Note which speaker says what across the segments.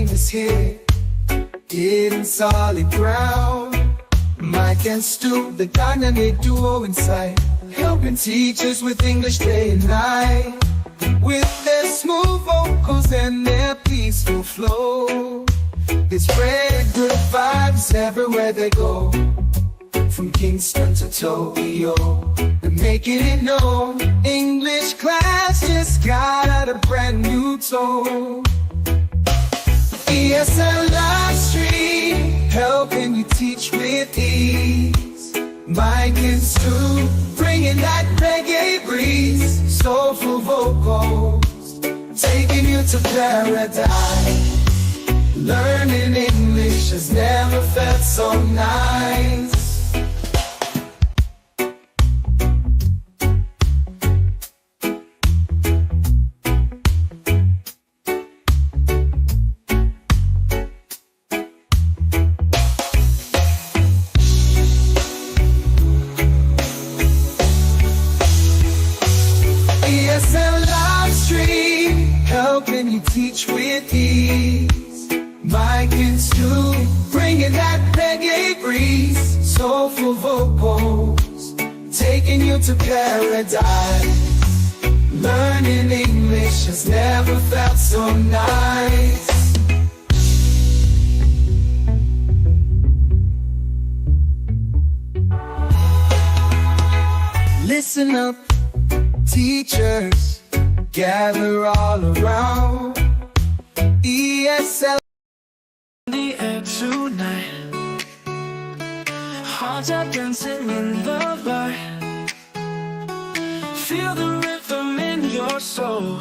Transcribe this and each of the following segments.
Speaker 1: name is here, hidden solid ground. Mike and Stu, the dynamic duo inside, helping teachers with English day and night. With their smooth vocals and their peaceful flow, they spread good vibes everywhere they go. From Kingston to Tokyo, they're making it known. English class just got a brand new tone. ESL live stream, helping you teach with ease. Mike and Stu, bringing that reggae breeze. Soulful vocals, taking you to paradise. Learning English has never felt so nice. ESL live stream, helping you teach with ease. Mike and Stu, bringing that reggae breeze. Soulful vocals, taking you to paradise. Learning English has never felt so nice. Listen up, teachers, gather all around. ESL
Speaker 2: the air tonight, hearts are dancing in the light. Feel the rhythm in your soul.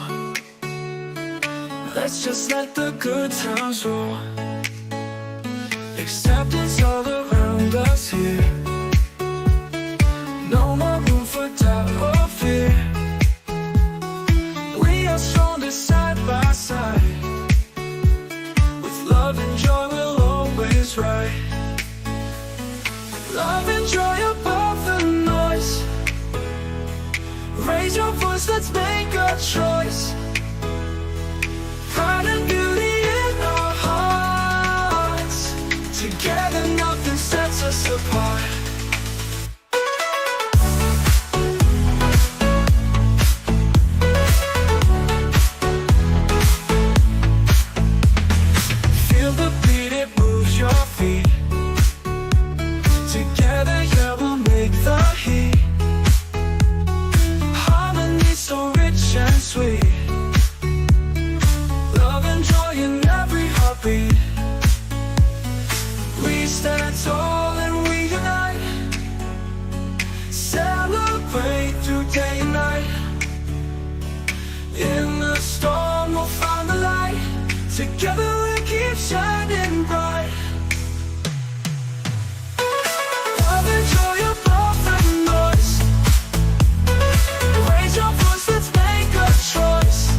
Speaker 2: Let's just let the good times roll. Acceptance all around us here. No more room for doubt or fear. We are stronger side by side. Love and joy will always ride. Love and joy above the noise. Raise your voice, let's make a choice. Pride and beauty in our hearts. Together nothing sets us apart. Together we keep shining bright. Love and joy above the noise. Raise your voice, let's make a choice.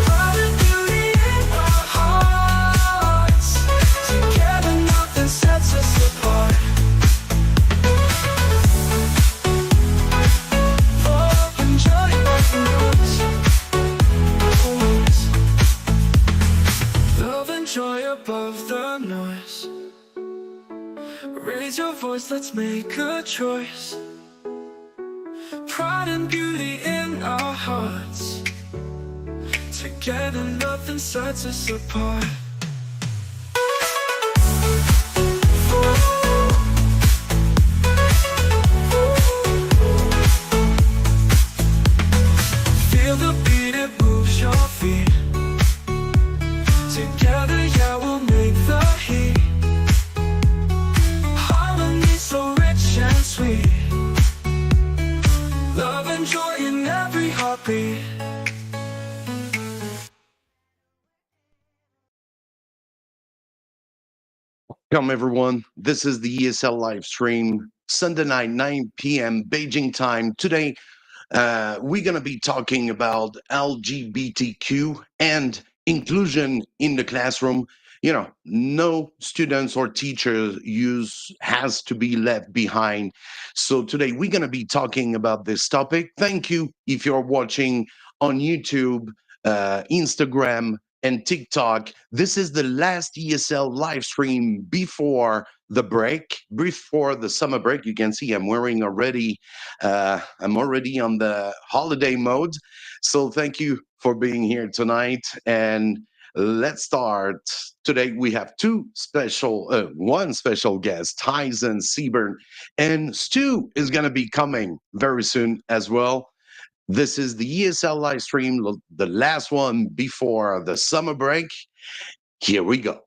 Speaker 2: Pride and beauty in our hearts. Together nothing sets us apart. Love and joy above the noise. Joy above the noise. Raise your voice, let's make a choice. Pride and beauty in our hearts. Together nothing sets us apart. Feel the beat, it moves your feet. Together, yeah, we'll make the heat. Harmony so rich and sweet. Love and joy in every heartbeat.
Speaker 3: Welcome everyone. This is the ESL live stream, Sunday night, 9 p.m. Beijing time. Today, we're going to be talking about LGBTQ and inclusion in the classroom. You know, no students or teachers has to be left behind. So today we're going to be talking about this topic. Thank you if you're watching on YouTube, Instagram, and TikTok. This is the last ESL live stream before the break, before the summer break. You can see I'm wearing already, I'm already on the holiday mode. So thank you for being here tonight. And let's start. Today we have one special guest, Tyson Seburn, and Stu is going to be coming very soon as well. This is the ESL live stream, the last one before the summer break. Here we go.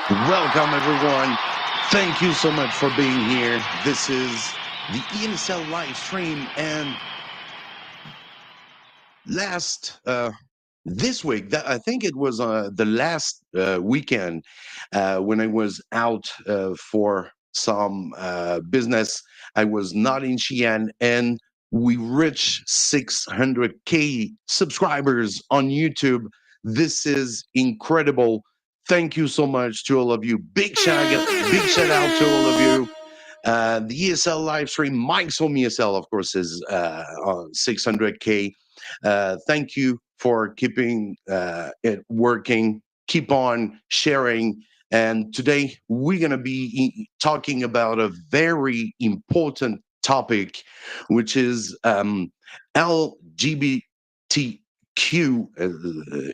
Speaker 3: Welcome, everyone. Thank you so much for being here. This is the ESL live stream, and last this week, I think it was the last weekend when I was out for some business. I was not in Xi'an, and we reached 600K subscribers on YouTube. This is incredible. Thank you so much to all of you. Big shout out to all of you. The ESL live stream, Mike's Home ESL, of course, is on 600K. Thank you for keeping it working. Keep on sharing. And today we're going to be talking about a very important topic, which is LGBTQ,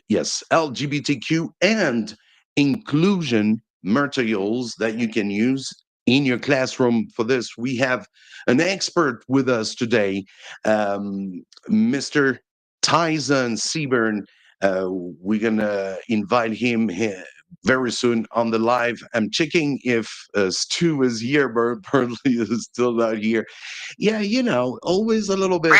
Speaker 3: yes, LGBTQ and inclusion materials that you can use in your classroom. For this, we have an expert with us today, Mr. Tyson Seburn. We're gonna invite him here very soon on the live. I'm checking if Stu is here, but apparently is still not here. Yeah, always a little bit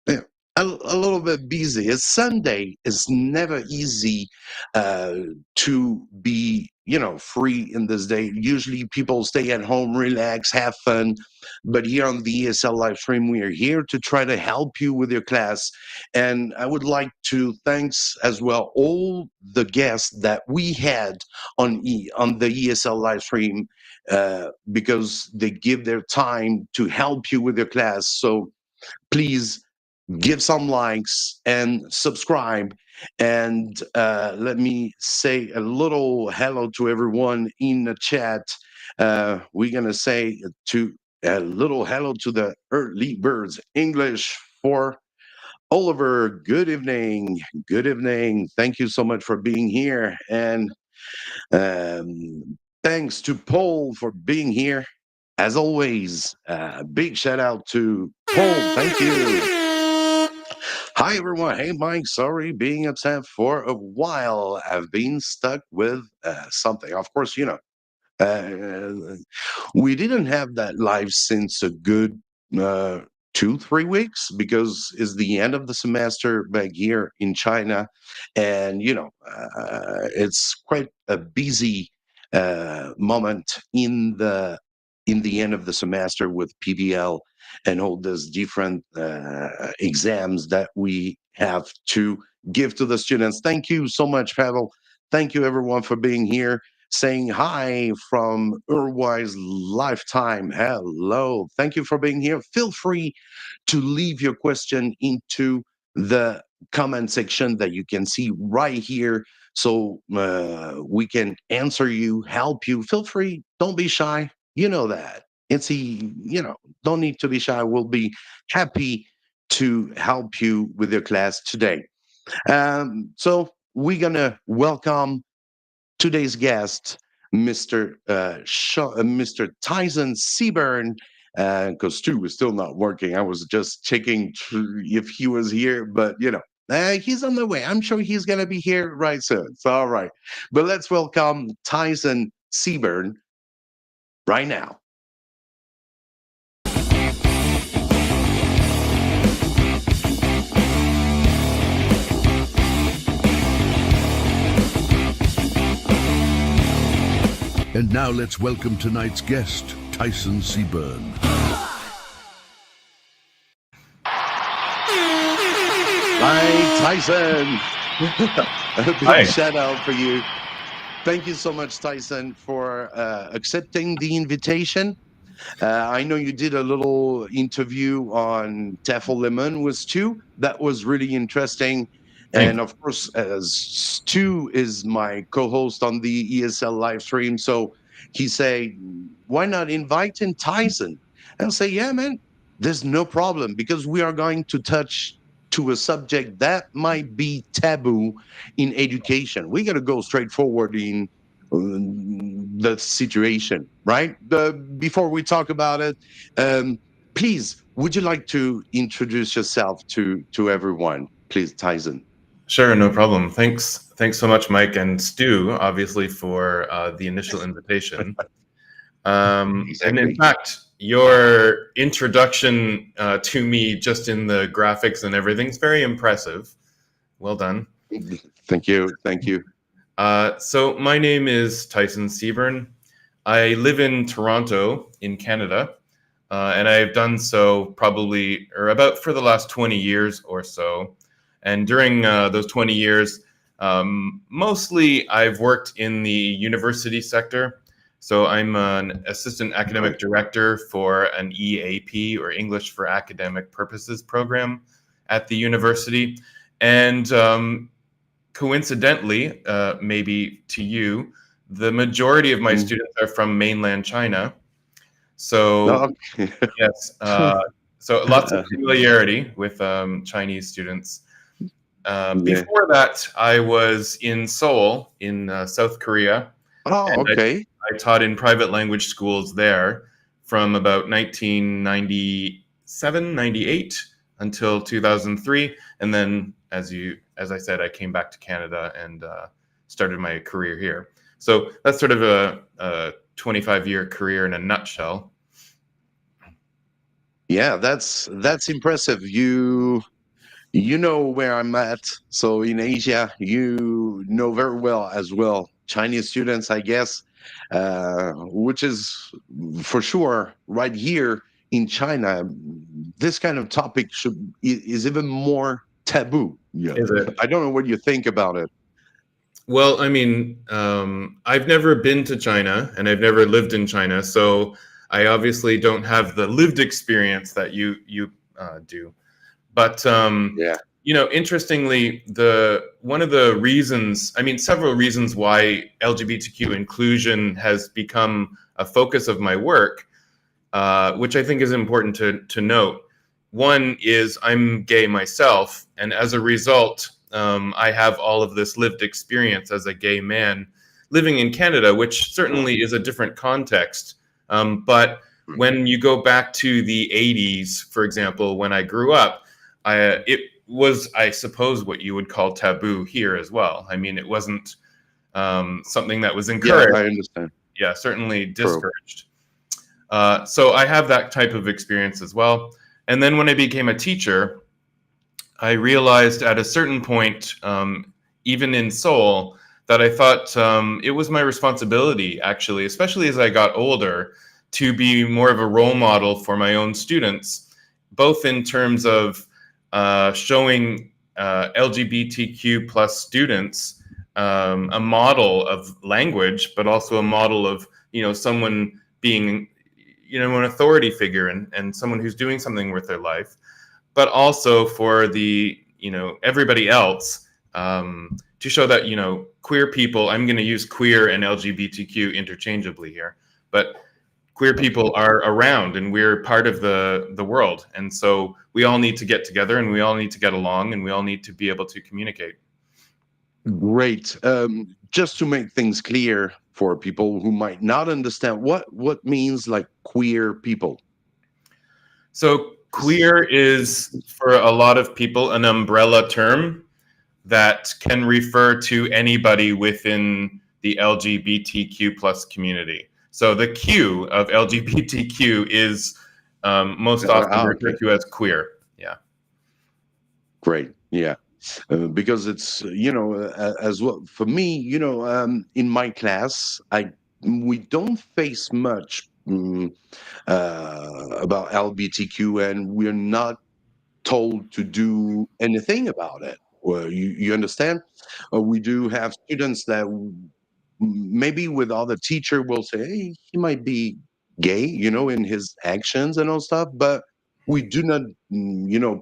Speaker 3: yeah, a little bit busy. It's Sunday. It's never easy to be, free in this day. Usually people stay at home, relax, have fun. But here on the ESL live stream, we are here to try to help you with your class. And I would like to thanks as well all the guests that we had on the ESL live stream because they give their time to help you with your class. So please give some likes and subscribe. And let me say a little hello to everyone in the chat. We're going to say a little hello to the early birds. English for Oliver. Good evening. Good evening. Thank you so much for being here. And thanks to Paul for being here. As always, big shout out to Paul. Thank you. Hi, everyone. Hey, Mike. Sorry being absent for a while. I've been stuck with something. Of course, uh, we didn't have that live since a good 2-3 weeks because it's the end of the semester back here in China. And, it's quite a busy moment in the in the end of the semester with PBL and all those different exams that we have to give to the students. Thank you so much, Pavel. Thank you, everyone, for being here. Saying hi from Urwise Lifetime. Hello. Thank you for being here. Feel free to leave your question into the comment section that you can see right here so we can answer you, help you. Feel free. Don't be shy. You know that. Don't need to be shy. We'll be happy to help you with your class today. So we're going to welcome today's guest, Mr. Tyson Seburn, because Stu is still not working. I was just checking if he was here, but he's on the way. I'm sure he's going to be here right soon. It's all right. But let's welcome Tyson Seburn right now.
Speaker 4: And now let's welcome tonight's guest, Tyson Seburn.
Speaker 3: Hi, Tyson. A big shout out for you. Thank you so much, Tyson, for accepting the invitation. I know you did a little interview on TEFL Lemon with Stu. That was really interesting. And of course, as Stu is my co-host on the ESL live stream, so he said, why not invite in Tyson? And I'll say, yeah, man, there's no problem, because we are going to touch to a subject that might be taboo in education. We got to go straight forward in the situation, right? Before we talk about it, please, would you like to introduce yourself to everyone, please, Tyson?
Speaker 5: Sure, no problem. Thanks so much, Mike and Stu, obviously, for the initial invitation.
Speaker 3: Exactly.
Speaker 5: And in fact, your introduction to me, just in the graphics and everything, is very impressive. Well done.
Speaker 3: Thank you. Thank you.
Speaker 5: So my name is Tyson Seburn. I live in Toronto, in Canada, and I've done so probably, or about for the last 20 years or so. And during those 20 years, mostly I've worked in the university sector. So I'm an assistant academic director for an EAP, or English for Academic Purposes program at the university. And coincidentally, maybe to you, the majority of my students are from mainland China. So yes, so lots of familiarity with Chinese students. Before that, I was in Seoul in South Korea.
Speaker 3: Oh, okay.
Speaker 5: I taught in private language schools there from about 1997, 98 until 2003. And then, as I said, I came back to Canada and started my career here. So that's sort of a 25-year career in a nutshell.
Speaker 3: Yeah, that's impressive. You know where I'm at. So in Asia, you know very well as well Chinese students, I guess, which is for sure right here in China. This kind of topic is even more taboo. Yeah,
Speaker 5: Is it?
Speaker 3: I don't know what you think about it.
Speaker 5: Well, I mean, I've never been to China and I've never lived in China, so I obviously don't have the lived experience that you do. But interestingly, one of the reasons, I mean, several reasons why LGBTQ inclusion has become a focus of my work, which I think is important to note. One is I'm gay myself, and as a result, I have all of this lived experience as a gay man living in Canada, which certainly is a different context. But when you go back to the 80s, for example, when I grew up, it was, I suppose, what you would call taboo here as well. I mean, it wasn't something that was encouraged.
Speaker 3: Yeah, I understand.
Speaker 5: Yeah, certainly discouraged. So I have that type of experience as well. And then when I became a teacher, I realized at a certain point, even in Seoul, that I thought it was my responsibility, actually, especially as I got older, to be more of a role model for my own students, both in terms of showing LGBTQ plus students a model of language, but also a model of, someone being, an authority figure and someone who's doing something with their life, but also for the, everybody else, to show that, queer people, I'm going to use queer and LGBTQ interchangeably here, but queer people are around and we're part of the world. And so we all need to get together and we all need to get along and we all need to be able to communicate.
Speaker 3: Great. Just to make things clear for people who might not understand, what means like queer people?
Speaker 5: So queer is, for a lot of people, an umbrella term that can refer to anybody within the LGBTQ plus community. So the Q of LGBTQ is most often referred to as queer. Yeah.
Speaker 3: Great. Yeah. Because it's, as well, for me, in my class, we don't face much about LGBTQ, and we're not told to do anything about it. Well, you understand? We do have students that maybe with other teacher will say, hey, he might be gay, in his actions and all stuff, but we do not,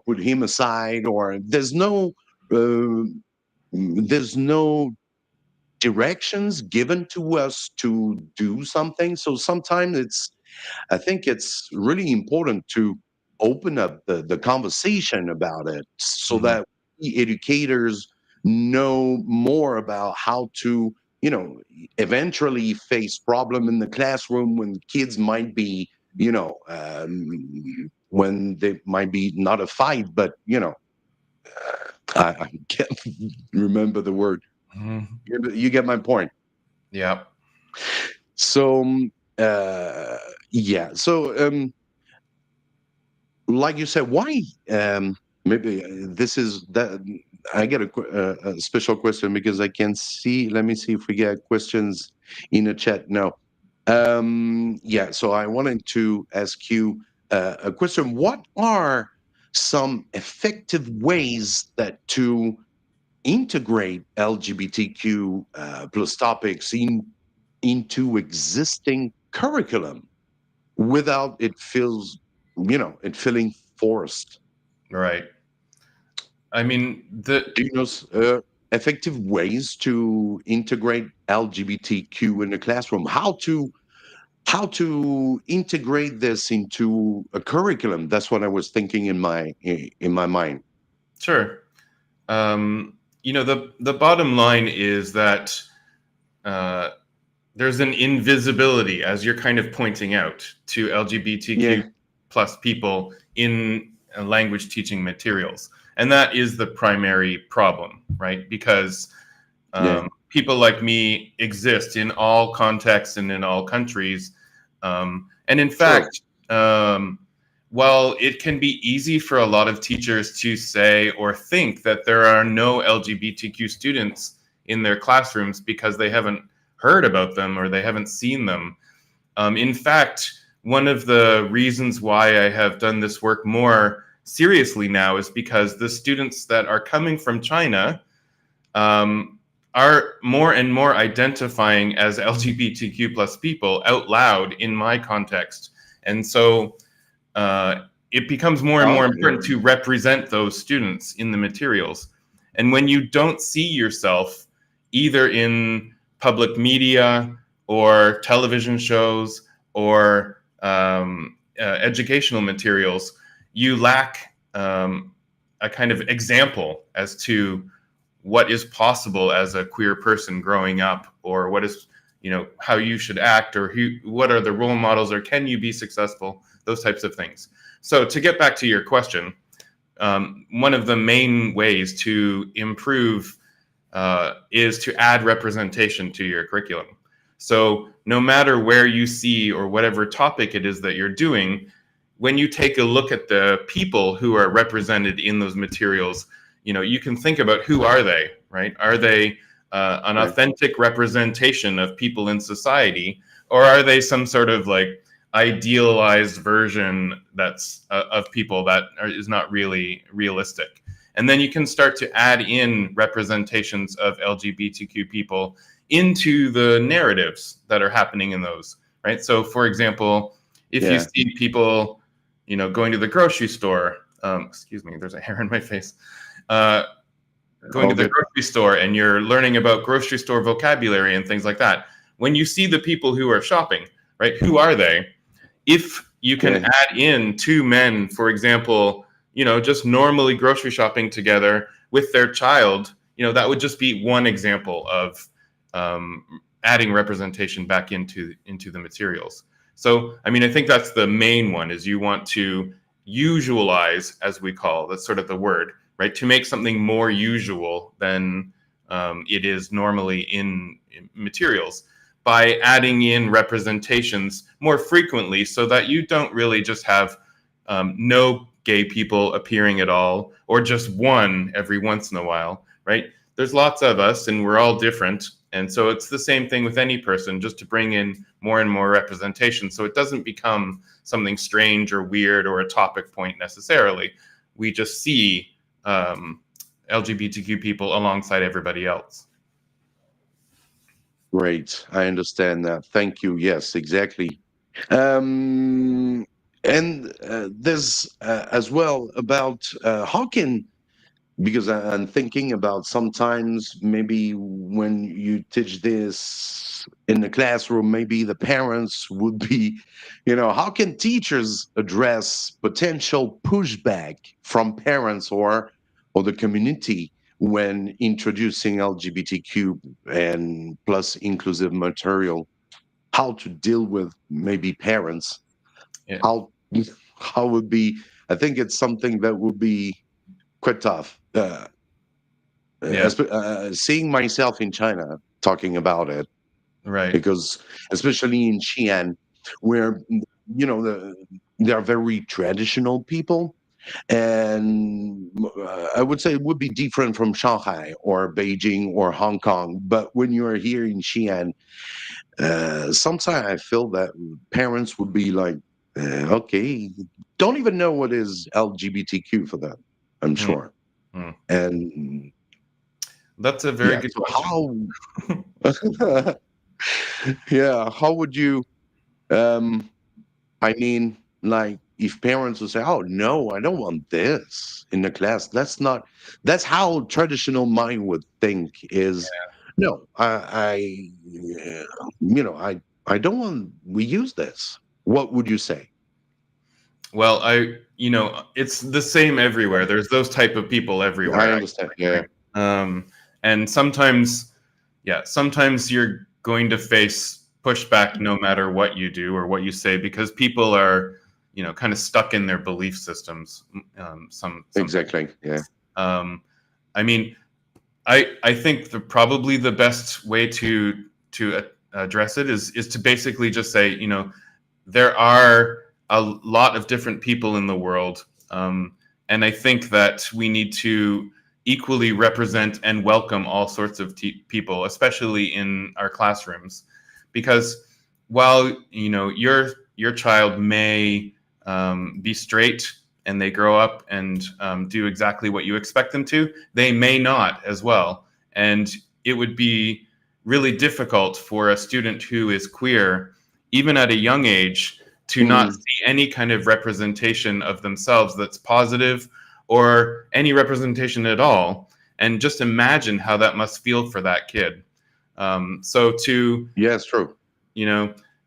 Speaker 3: put him aside, or there's no directions given to us to do something. So sometimes I think it's really important to open up the conversation about it, so that we educators know more about how to, eventually face problem in the classroom when kids might be, when they might be not a fight, but, I can't remember the word. You get my point.
Speaker 5: Yeah.
Speaker 3: So, yeah. So, like you said, why? Maybe this is that. I get a special question because I can see. Let me see if we get questions in the chat. No. Yeah. So I wanted to ask you a question. What are some effective ways that to integrate LGBTQ plus topics into existing curriculum without it feeling forced?
Speaker 5: Right. I mean,
Speaker 3: Do you know effective ways to integrate LGBTQ in the classroom? How to integrate this into a curriculum? That's what I was thinking in my mind.
Speaker 5: Sure. The bottom line is that there's an invisibility, as you're kind of pointing out, to LGBTQ plus people in language teaching materials. And that is the primary problem, right? Because people like me exist in all contexts and in all countries. And in fact, while it can be easy for a lot of teachers to say or think that there are no LGBTQ students in their classrooms because they haven't heard about them or they haven't seen them. In fact, one of the reasons why I have done this work more seriously now is because the students that are coming from China are more and more identifying as LGBTQ plus people out loud in my context. And so it becomes more and more important to represent those students in the materials. And when you don't see yourself either in public media or television shows or educational materials, you lack a kind of example as to what is possible as a queer person growing up, or what is, how you should act, or what are the role models, or can you be successful, those types of things. So to get back to your question, one of the main ways to improve is to add representation to your curriculum. So no matter where you see or whatever topic it is that you're doing, when you take a look at the people who are represented in those materials, you can think about who are they, right? Are they an authentic representation of people in society, or are they some sort of like idealized version that's of people that is not really realistic. And then you can start to add in representations of LGBTQ people into the narratives that are happening in those, right? So, for example, if you see people, going to the grocery store, excuse me, there's a hair in my face, going to the grocery store, and you're learning about grocery store vocabulary and things like that. When you see the people who are shopping, right, who are they? If you can add in two men, for example, just normally grocery shopping together with their child, that would just be one example of adding representation back into the materials. So, I mean, I think that's the main one, is you want to usualize, as we call, that's sort of the word, right? To make something more usual than it is normally in materials, by adding in representations more frequently, so that you don't really just have no gay people appearing at all, or just one every once in a while, right? There's lots of us, and we're all different. And so it's the same thing with any person, just to bring in more and more representation, so it doesn't become something strange or weird or a topic point necessarily. We just see LGBTQ people alongside everybody else.
Speaker 3: Great, I understand that. Thank you. Yes, exactly. And there's as well about how can, because I'm thinking about sometimes maybe when you teach this in the classroom, maybe the parents would be, how can teachers address potential pushback from parents or the community when introducing LGBTQ and plus inclusive material? How to deal with maybe parents?
Speaker 5: Yeah.
Speaker 3: How would be? I think it's something that would be quite tough. Seeing myself in China talking about it,
Speaker 5: Right.
Speaker 3: because especially in Xi'an, where they are very traditional people, and I would say it would be different from Shanghai or Beijing or Hong Kong. But when you are here in Xi'an, sometimes I feel that parents would be like, okay, don't even know what is LGBTQ for them, I'm sure. And
Speaker 5: that's a very good question.
Speaker 3: How how would you I mean, like, if parents would say, oh no, I don't want this in the class, that's how traditional mind would think is, no, I don't want, we use this. What would you say?
Speaker 5: Well, it's the same everywhere. There's those type of people everywhere.
Speaker 3: I understand.
Speaker 5: And sometimes you're going to face pushback no matter what you do or what you say, because people are, kind of stuck in their belief systems.
Speaker 3: Exactly. Yeah.
Speaker 5: I mean, I think probably the best way to address it is to basically just say, there are a lot of different people in the world, and I think that we need to equally represent and welcome all sorts of people, especially in our classrooms, because while your child may be straight and they grow up and do exactly what you expect them to, they may not as well, and it would be really difficult for a student who is queer, even at a young age, to not see any kind of representation of themselves that's positive, or any representation at all. And just imagine how that must feel for that kid.
Speaker 3: It's true.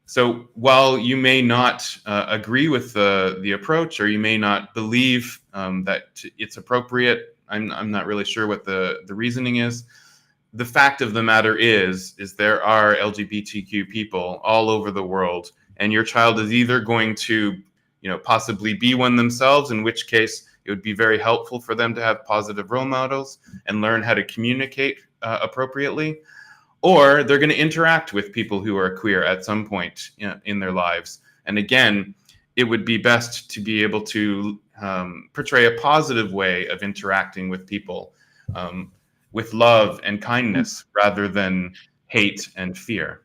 Speaker 5: So while you may not agree with the approach, or you may not believe that it's appropriate, I'm not really sure what the reasoning is. The fact of the matter is there are LGBTQ people all over the world, and your child is either going to, possibly be one themselves, in which case it would be very helpful for them to have positive role models and learn how to communicate appropriately, or they're going to interact with people who are queer at some point in their lives. And again, it would be best to be able to portray a positive way of interacting with people, with love and kindness, rather than hate and fear.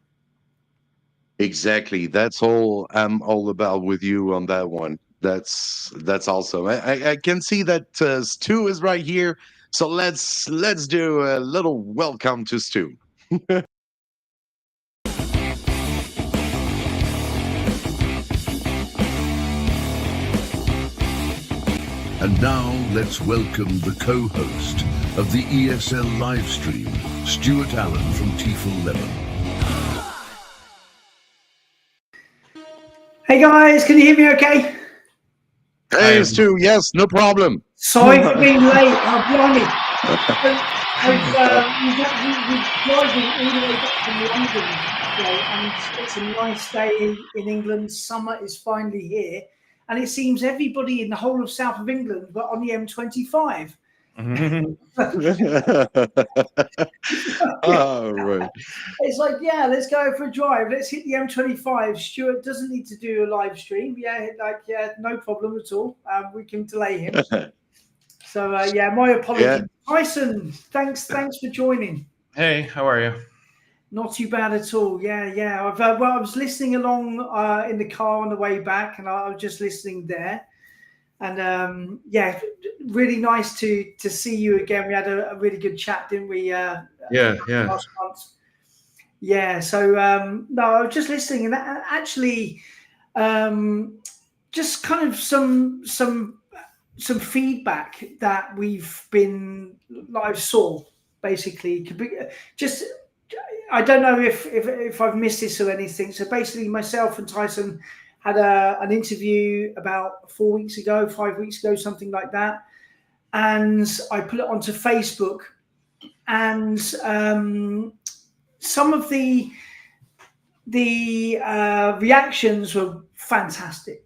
Speaker 3: Exactly. That's all I'm all about with you on that one. That's awesome. I can see that Stu is right here. So let's do a little welcome to Stu.
Speaker 4: And now let's welcome the co-host of the ESL livestream, Stuart Allen from TEFL Lemon.
Speaker 6: Hey guys, can you hear me okay?
Speaker 3: Hey Stu, yes, no problem.
Speaker 6: Sorry for being late. Oh, blimey. We're driving all the way back from London today, and it's a nice day in England. Summer is finally here, and it seems everybody in the whole of south of England were on the M25.
Speaker 3: Oh, right.
Speaker 6: It's like, yeah, let's go for a drive. Let's hit the M25. Stuart doesn't need to do a live stream. Yeah, no problem at all. We can delay him. So, my apologies.
Speaker 3: Yeah.
Speaker 6: Tyson, thanks for joining.
Speaker 5: Hey, how are you?
Speaker 6: Not too bad at all. Yeah. I was listening along in the car on the way back, and I was just listening there. And really nice to see you again. We had a really good chat, didn't we?
Speaker 5: Yeah.
Speaker 6: Last month. Yeah. So no, I was just listening, and actually, just kind of some feedback that I saw basically. Just, I don't know if I've missed this or anything. So basically, myself and Tyson had an interview about 5 weeks ago, something like that. And I put it onto Facebook, and some of the reactions were fantastic.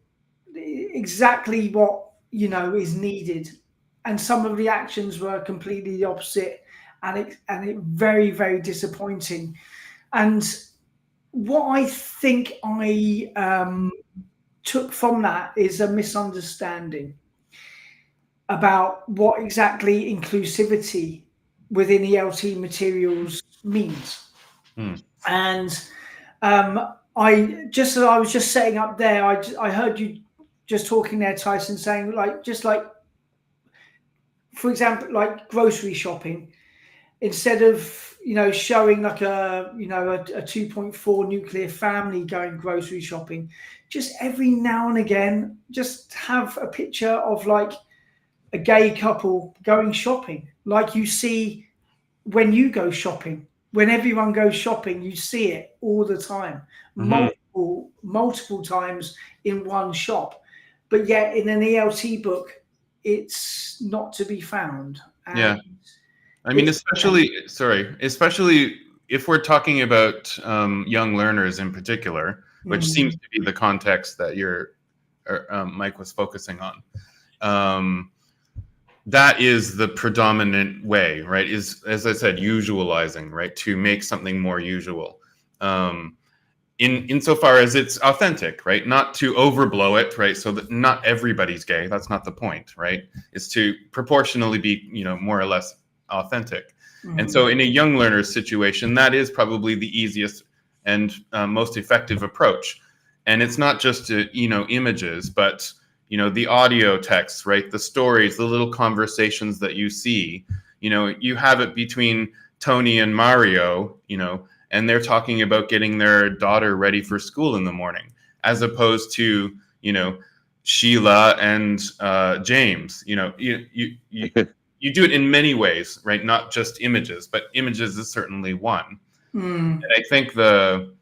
Speaker 6: Exactly what, is needed. And some of the reactions were completely the opposite, and it very, very disappointing. And what I think I took from that is a misunderstanding about what exactly inclusivity within ELT materials means. And I was just setting up there. I heard you just talking there, Tyson, saying for example, like grocery shopping, instead of showing like a 2.4 nuclear family going grocery shopping, just every now and again, just have a picture of like a gay couple going shopping, like you see when you go shopping. When everyone goes shopping, you see it all the time, multiple times in one shop. But yet in an ELT book, it's not to be found.
Speaker 5: Yeah. I mean, especially if we're talking about young learners in particular, which seems to be the context that Mike was focusing on. That is the predominant way, right? Is, as I said, usualizing, right? To make something more usual. Insofar as it's authentic, right? Not to overblow it, right? So that not everybody's gay. That's not the point, right? It's to proportionally be, more or less authentic. And so in a young learner's situation, that is probably the easiest and most effective approach. And it's not just images, but the audio text, right? The stories, the little conversations that you see, you have it between Tony and Mario, and they're talking about getting their daughter ready for school in the morning, as opposed to, Sheila and James. You do it in many ways, right? Not just images, but images is certainly one. And I think the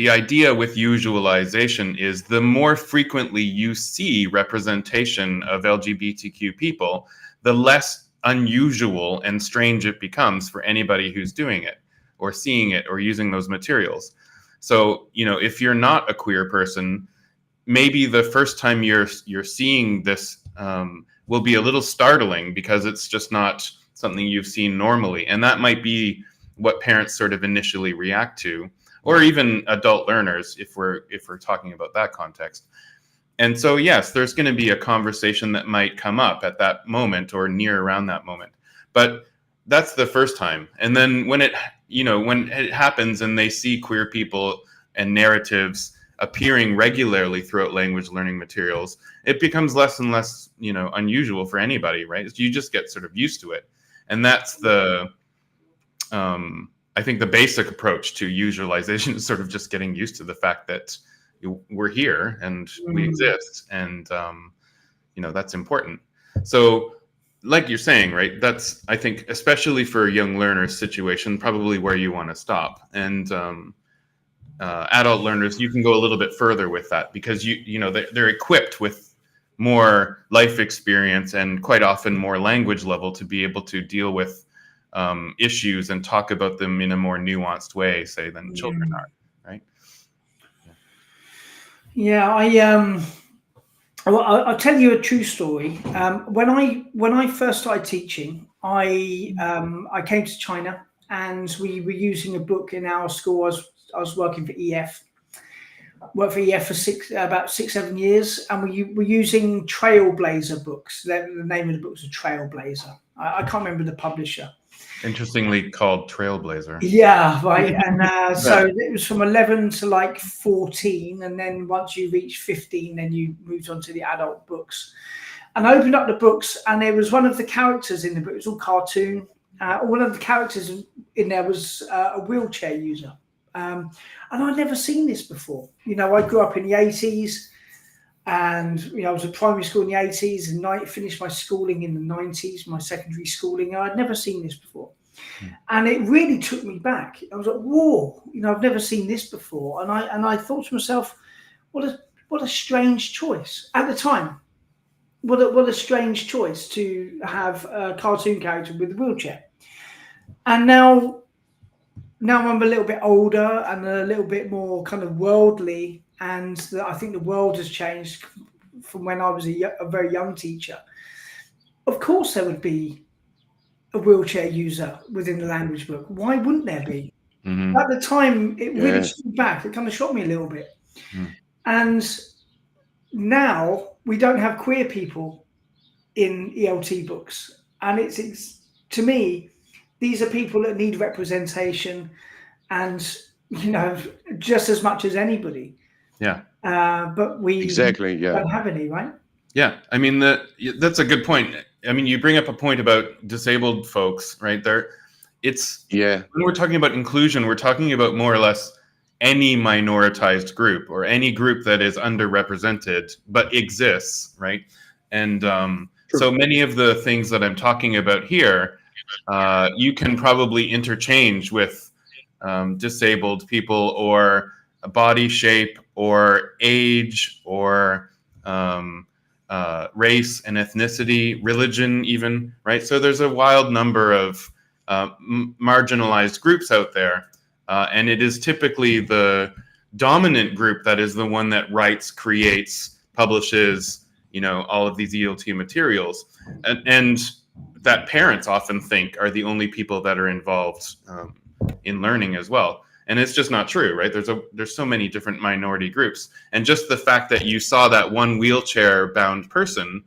Speaker 5: idea with usualization is the more frequently you see representation of LGBTQ people, the less unusual and strange it becomes for anybody who's doing it or seeing it or using those materials. So, if you're not a queer person, maybe the first time you're seeing this will be a little startling because it's just not something you've seen normally. And that might be what parents sort of initially react to, or even adult learners, if we're talking about that context. And so, yes, there's going to be a conversation that might come up at that moment or near around that moment. But that's the first time. And then when it happens and they see queer people and narratives appearing regularly throughout language learning materials, it becomes less and less, unusual for anybody, right? You just get sort of used to it. And that's I think the basic approach to usualization is sort of just getting used to the fact that we're here and we exist, and that's important. So like you're saying, right, that's, I think, especially for a young learner's situation, probably where you want to stop. And adult learners, you can go a little bit further with that, because they're equipped with more life experience and quite often more language level to be able to deal with issues and talk about them in a more nuanced way, say, than children are, right?
Speaker 6: I'll tell you a true story. When I first started teaching, I came to China, and we were using a book in our school. I was working for EF. Worked for EF for about 6-7 years, and we were using Trailblazer books. The name of the book was Trailblazer. I can't remember the publisher.
Speaker 5: Interestingly called Trailblazer.
Speaker 6: Yeah, right. And so it was from 11 to like 14, and then once you reach 15, then you moved on to the adult books. And I opened up the books, and there was one of the characters in the book. It was all cartoon. One of the characters in there was a wheelchair user. And I'd never seen this before. I grew up in the 80s, and I was at primary school in the 80s, and finished my schooling in the 90s, my secondary schooling. I'd never seen this before. And it really took me back. I was like, whoa, I've never seen this before. And I thought to myself, what a strange choice at the time. What a strange choice to have a cartoon character with a wheelchair. And now I'm a little bit older and a little bit more kind of worldly, and I think the world has changed from when I was a very young teacher. Of course there would be a wheelchair user within the language book. Why wouldn't there be? Mm-hmm. At the time, it really took me back. It kind of shocked me a little bit. And now we don't have queer people in ELT books. And it's to me, these are people that need representation, and just as much as anybody. Yeah. But we don't have any, right?
Speaker 5: Yeah. I mean, that's a good point. I mean, you bring up a point about disabled folks, right? When we're talking about inclusion, we're talking about more or less any minoritized group, or any group that is underrepresented but exists, right? And so many of the things that I'm talking about here, you can probably interchange with disabled people, or body shape, or age, or race and ethnicity, religion even, right? So there's a wild number of marginalized groups out there, and it is typically the dominant group that is the one that writes, creates, publishes, all of these ELT materials, and that parents often think are the only people that are involved in learning as well. And it's just not true, right? There's so many different minority groups. And just the fact that you saw that one wheelchair bound person,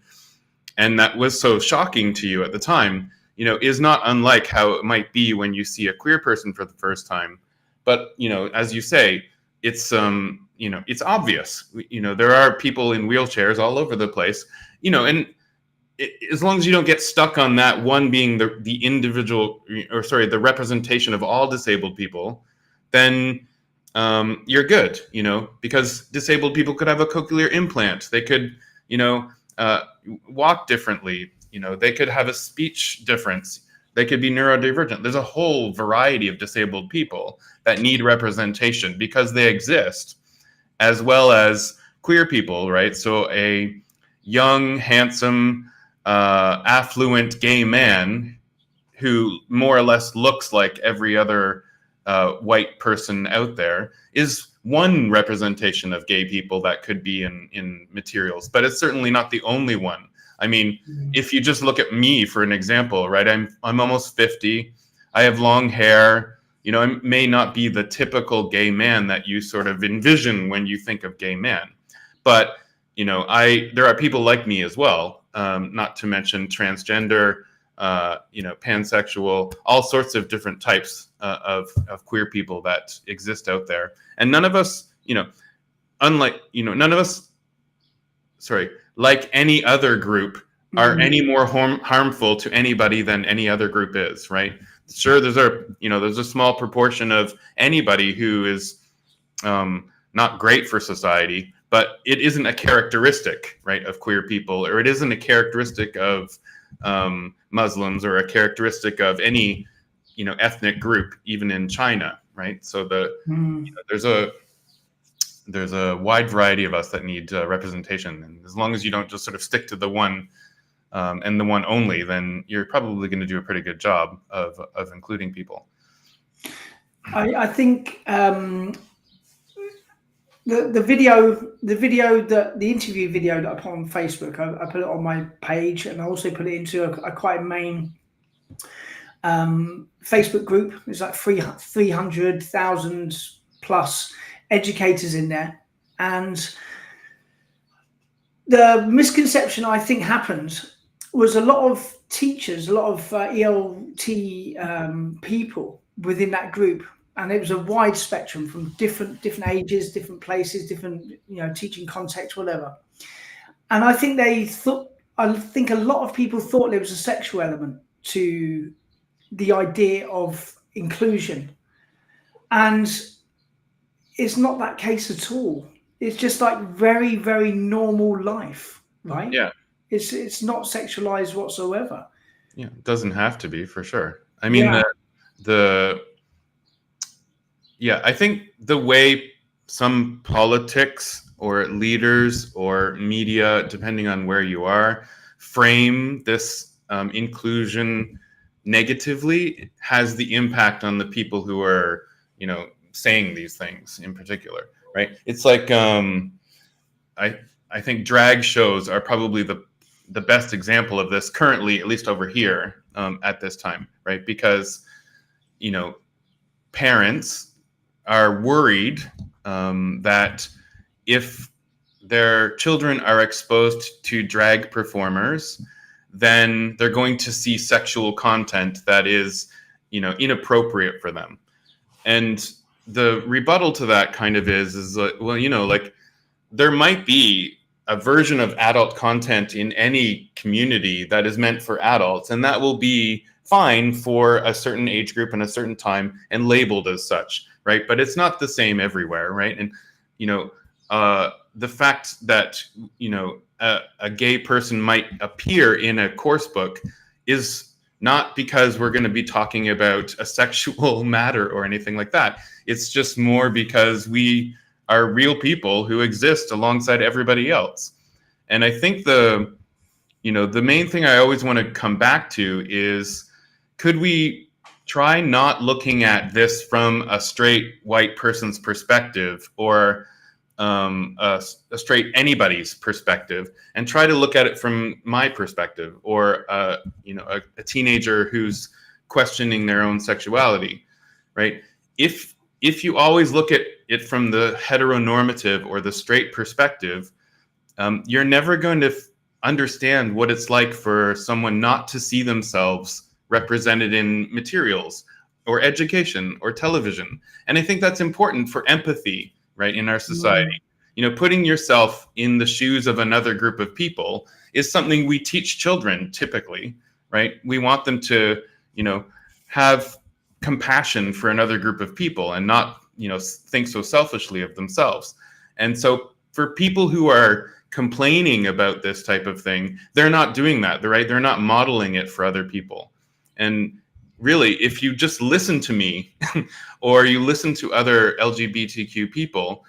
Speaker 5: and that was so shocking to you at the time, is not unlike how it might be when you see a queer person for the first time. But, as you say, it's obvious. There are people in wheelchairs all over the place, and as long as you don't get stuck on that one being the individual, the representation of all disabled people, then you're good, because disabled people could have a cochlear implant. They could, walk differently. They could have a speech difference. They could be neurodivergent. There's a whole variety of disabled people that need representation because they exist, as well as queer people, right? So a young, handsome, affluent gay man who more or less looks like every other white person out there is one representation of gay people that could be in materials, but it's certainly not the only one. I mean, if you just look at me for an example, right? I'm almost 50. I have long hair. I may not be the typical gay man that you sort of envision when you think of gay man, but there are people like me as well. Not to mention transgender, pansexual, all sorts of different types of queer people that exist out there. And none of us, like any other group, are any more harmful to anybody than any other group is, right? Sure, there's a small proportion of anybody who is not great for society, but it isn't a characteristic, right, of queer people, or it isn't a characteristic of Muslims, or a characteristic of any ethnic group, even in China, right? So there's a wide variety of us that need representation, and as long as you don't just sort of stick to the one and the one only, then you're probably going to do a pretty good job of including people.
Speaker 6: I think the interview video that I put on Facebook, I put it on my page, and I also put it into a quite main Facebook group. There's like 300,000 plus educators in there, and the misconception I think happened was a lot of teachers, a lot of ELT people within that group, and it was a wide spectrum from different ages, different places, different teaching context, whatever. And I think a lot of people thought there was a sexual element to the idea of inclusion, and it's not that case at all. It's just like very, very normal life, right?
Speaker 5: Yeah.
Speaker 6: It's not sexualized whatsoever.
Speaker 5: Yeah, it doesn't have to be, for sure. I mean, I think the way some politics or leaders or media, depending on where you are, frame this inclusion negatively has the impact on the people who are, saying these things in particular, right? It's like I think drag shows are probably the best example of this currently, at least over here at this time, right? Because parents are worried that if their children are exposed to drag performers, then they're going to see sexual content that is inappropriate for them. And the rebuttal to that kind of is like, well, like there might be a version of adult content in any community that is meant for adults, and that will be fine for a certain age group and a certain time and labeled as such, right? But it's not the same everywhere, right? And the fact that a gay person might appear in a course book is not because we're going to be talking about a sexual matter or anything like that. It's just more because we are real people who exist alongside everybody else. And I think the main thing I always want to come back to is, could we try not looking at this from a straight white person's perspective, or a straight anybody's perspective, and try to look at it from my perspective, or a teenager who's questioning their own sexuality, right? If you always look at it from the heteronormative or the straight perspective, you're never going to understand what it's like for someone not to see themselves represented in materials or education or television. And I think that's important for empathy, right, in our society. Putting yourself in the shoes of another group of people is something we teach children typically, right? We want them to, have compassion for another group of people and not, think so selfishly of themselves. And so for people who are complaining about this type of thing, they're not doing that, right? They're not modeling it for other people. And really, if you just listen to me or you listen to other LGBTQ people,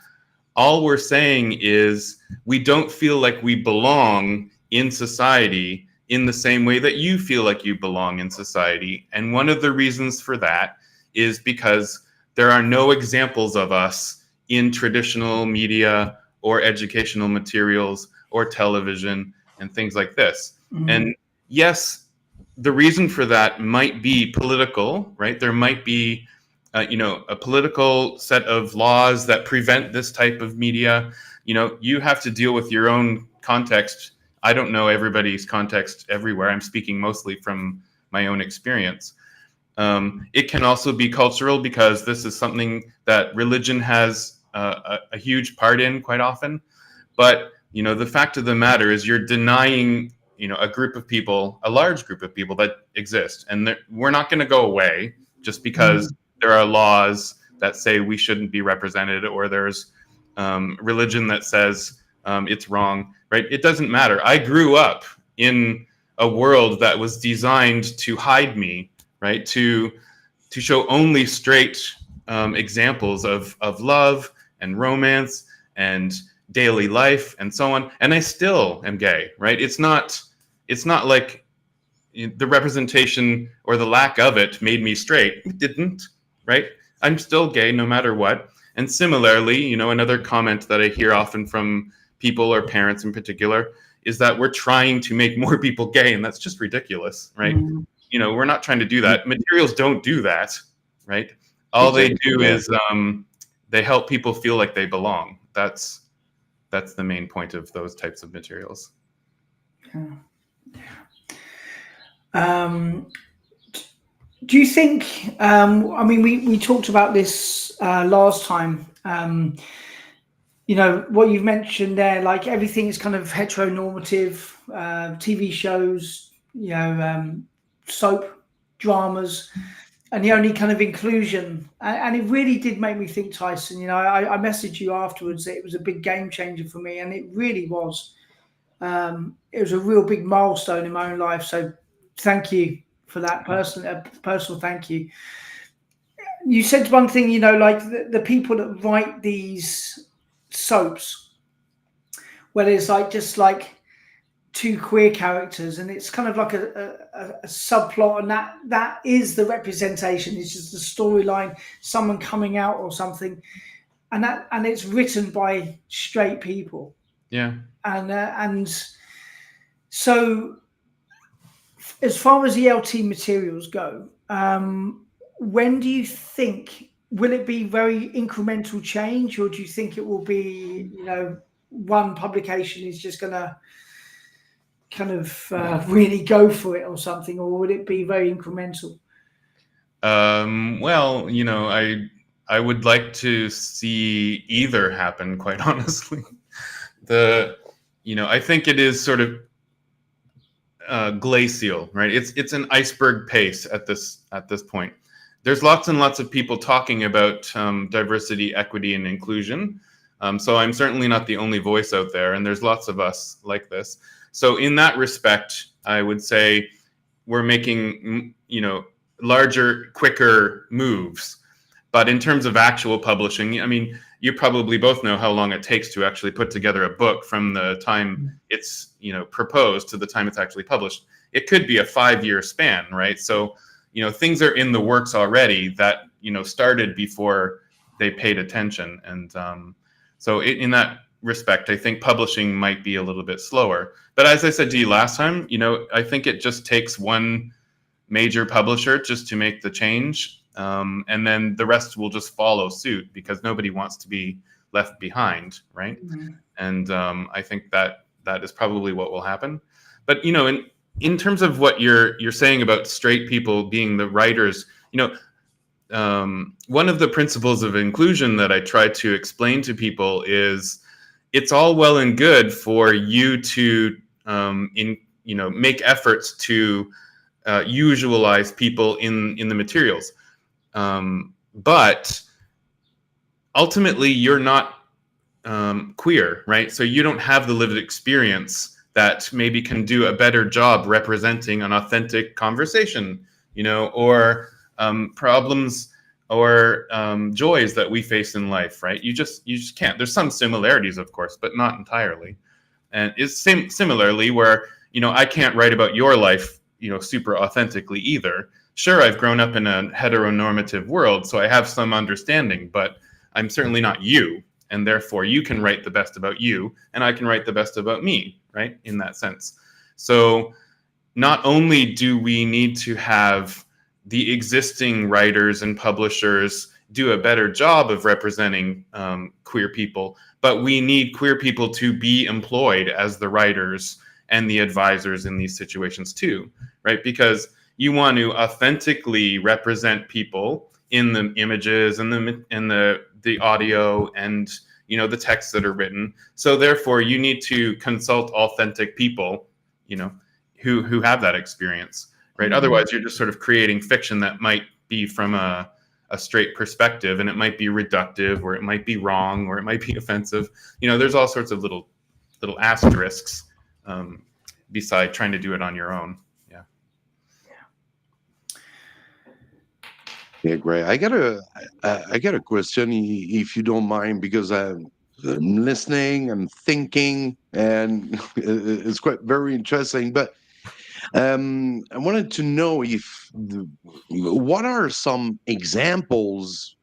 Speaker 5: all we're saying is we don't feel like we belong in society in the same way that you feel like you belong in society. And one of the reasons for that is because there are no examples of us in traditional media or educational materials or television and things like this. Mm-hmm. And yes, the reason for that might be political, right? There might be, a political set of laws that prevent this type of media. You have to deal with your own context. I don't know everybody's context everywhere. I'm speaking mostly from my own experience. It can also be cultural, because this is something that religion has a huge part in quite often. But, the fact of the matter is you're denying, a group of people, a large group of people that exist. And we're not going to go away just because there are laws that say we shouldn't be represented, or there's religion that says it's wrong, right? It doesn't matter. I grew up in a world that was designed to hide me, right? To show only straight examples of love and romance and daily life and so on. And I still am gay, right? It's not like the representation or the lack of it made me straight. It didn't, right? I'm still gay no matter what. And similarly, another comment that I hear often from people, or parents in particular, is that we're trying to make more people gay, and that's just ridiculous, right? We're not trying to do that. Materials don't do that, right? All they do is they help people feel like they belong. That's the main point of those types of materials.
Speaker 6: Do you think, we talked about this last time, what you've mentioned there, like everything is kind of heteronormative, TV shows, soap dramas, and the only kind of inclusion. And it really did make me think, Tyson, I messaged you afterwards that it was a big game changer for me, and it really was. It was a real big milestone in my own life. So thank you for that personal thank you. You said one thing, like the people that write these soaps, where there's just two queer characters, and it's kind of like a subplot, and that is the representation. It's just the storyline, someone coming out or something, and it's written by straight people.
Speaker 5: Yeah.
Speaker 6: And so, as far as ELT materials go, when do you think, will it be very incremental change, or do you think it will be, one publication is just going to kind of really go for it or something, or would it be very incremental?
Speaker 5: Well, I would like to see either happen, quite honestly. I think it is sort of glacial, right? It's an iceberg pace at this point. There's lots and lots of people talking about diversity, equity, and inclusion. So I'm certainly not the only voice out there, and there's lots of us like this. So in that respect, I would say we're making, larger, quicker moves. But in terms of actual publishing, you probably both know how long it takes to actually put together a book from the time it's, proposed to the time it's actually published. It could be a 5-year span, right? So, things are in the works already that, started before they paid attention. And so in that respect, I think publishing might be a little bit slower. But as I said to you last time, I think it just takes one major publisher just to make the change. And then the rest will just follow suit, because nobody wants to be left behind, right? And I think that is probably what will happen. But in terms of what you're saying about straight people being the writers, one of the principles of inclusion that I try to explain to people is it's all well and good for you to make efforts to usualize people in the materials. But ultimately, you're not queer, right? So you don't have the lived experience that maybe can do a better job representing an authentic conversation, or problems or joys that we face in life, right? You just can't. There's some similarities, of course, but not entirely. And it's similarly where, I can't write about your life, super authentically either. Sure, I've grown up in a heteronormative world, so I have some understanding, but I'm certainly not you. And therefore, you can write the best about you, and I can write the best about me, right? In that sense. So not only do we need to have the existing writers and publishers do a better job of representing queer people, but we need queer people to be employed as the writers and the advisors in these situations too, right? Because you want to authentically represent people in the images and the audio and the texts that are written. So therefore, you need to consult authentic people, who have that experience, right? Otherwise, you're just sort of creating fiction that might be from a straight perspective, and it might be reductive, or it might be wrong, or it might be offensive. There's all sorts of little asterisks beside trying to do it on your own.
Speaker 3: Yeah, great. I got a question, if you don't mind, because I'm listening, I'm thinking, and it's quite very interesting. But I wanted to know what are some examples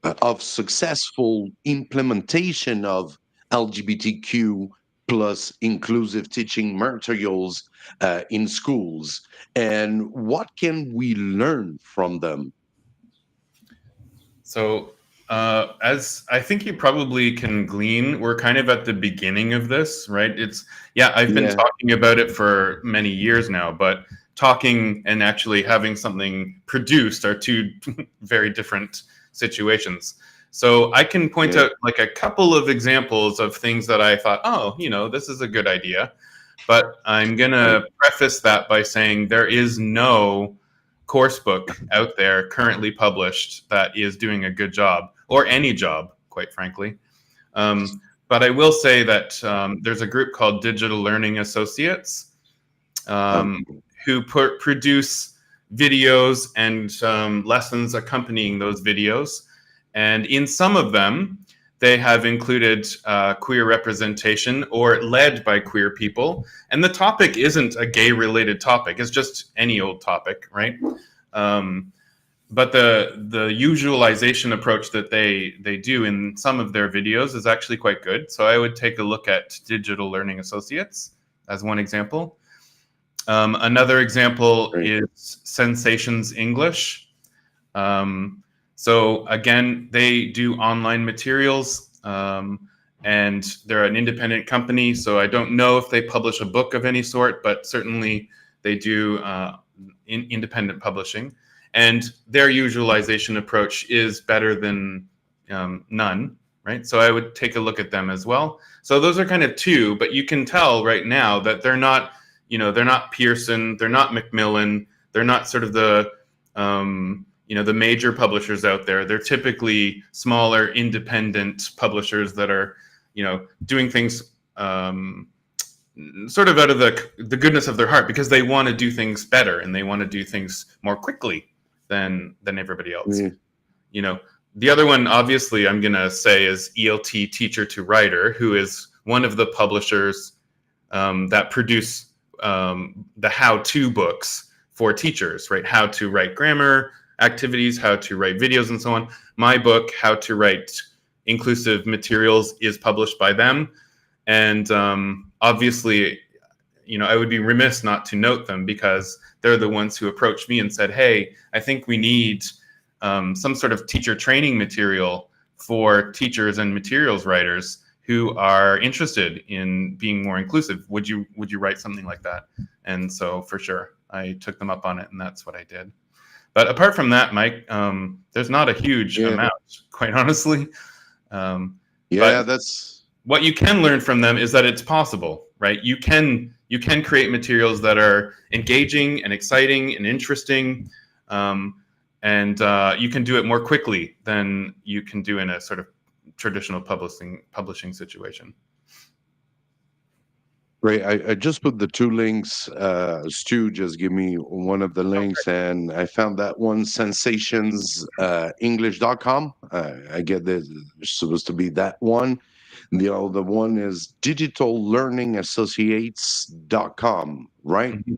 Speaker 3: of successful implementation of LGBTQ plus inclusive teaching materials in schools, and what can we learn from them?
Speaker 5: So, as I think you probably can glean, we're kind of at the beginning of this, right? I've been talking about it for many years now, but talking and actually having something produced are two very different situations. So I can point out like a couple of examples of things that I thought, oh, this is a good idea. But I'm going to preface that by saying there is no course book out there currently published that is doing a good job, or any job, quite frankly. But I will say that there's a group called Digital Learning Associates who produce videos and lessons accompanying those videos. And in some of them, they have included queer representation or led by queer people. And the topic isn't a gay-related topic. It's just any old topic, right? But the usualization approach that they do in some of their videos is actually quite good. So I would take a look at Digital Learning Associates as one example. Another example is Sensations English. So again, they do online materials, and they're an independent company. So I don't know if they publish a book of any sort, but certainly they do independent publishing. And their usualization approach is better than none, right? So I would take a look at them as well. So those are kind of two, but you can tell right now that they're not, they're not Pearson, they're not Macmillan, they're not sort of the the major publishers out there. They're typically smaller, independent publishers that are, doing things sort of out of the goodness of their heart, because they want to do things better and they want to do things more quickly than everybody else. The other one, obviously, I'm going to say is ELT Teacher to Writer, who is one of the publishers that produce the how-to books for teachers, right? How to write grammar activities, how to write videos, and so on. My book, How to Write Inclusive Materials, is published by them. And obviously, I would be remiss not to note them, because they're the ones who approached me and said, hey, I think we need some sort of teacher training material for teachers and materials writers who are interested in being more inclusive. Would you write something like that? And so for sure, I took them up on it, and that's what I did. But apart from that, Mike, there's not a huge amount, quite honestly.
Speaker 3: That's
Speaker 5: what you can learn from them is that it's possible, right? You can create materials that are engaging and exciting and interesting, and you can do it more quickly than you can do in a sort of traditional publishing situation.
Speaker 3: great. I just put the two links. Stu just give me one of the links, and I found that one, sensationsenglish.com. I get this, it's supposed to be that one. The other one is digitallearningassociates.com, right?
Speaker 5: Mm-hmm.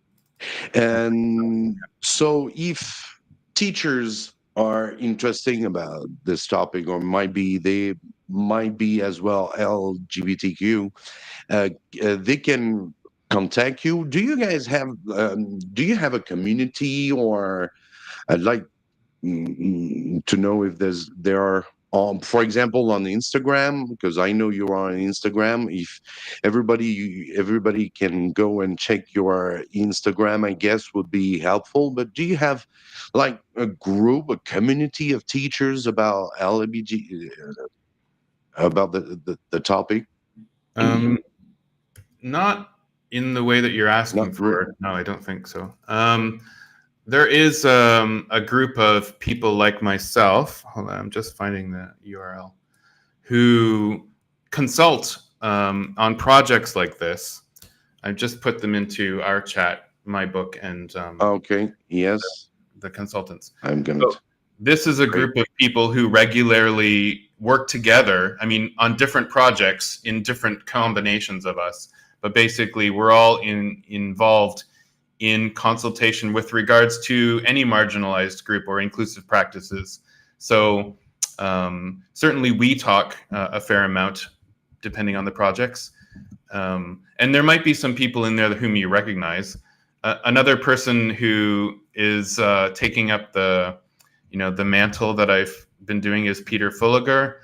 Speaker 3: And so if teachers are interested about this topic, or they might be as well LGBTQ, they can contact you. Do you guys have a community, or I'd like to know if there are For example, on Instagram, because I know you're on Instagram. If everybody can go and check your Instagram, I guess would be helpful. But do you have like a group, a community of teachers about LGBT, about the topic?
Speaker 5: Not in the way that you're asking
Speaker 3: Not
Speaker 5: for. No, I don't think so. There is a group of people like myself. Hold on, I'm just finding the URL. Who consult on projects like this. I've just put them into our chat, my book, and
Speaker 3: Okay. Yes,
Speaker 5: the consultants.
Speaker 3: I'm gonna.
Speaker 5: So this is a group of people who regularly work together. I mean, on different projects in different combinations of us, but basically we're all involved in consultation with regards to any marginalized group or inclusive practices. So certainly we talk a fair amount depending on the projects. And there might be some people in there whom you recognize. Another person who is taking up the mantle that I've been doing is Peter Fulliger.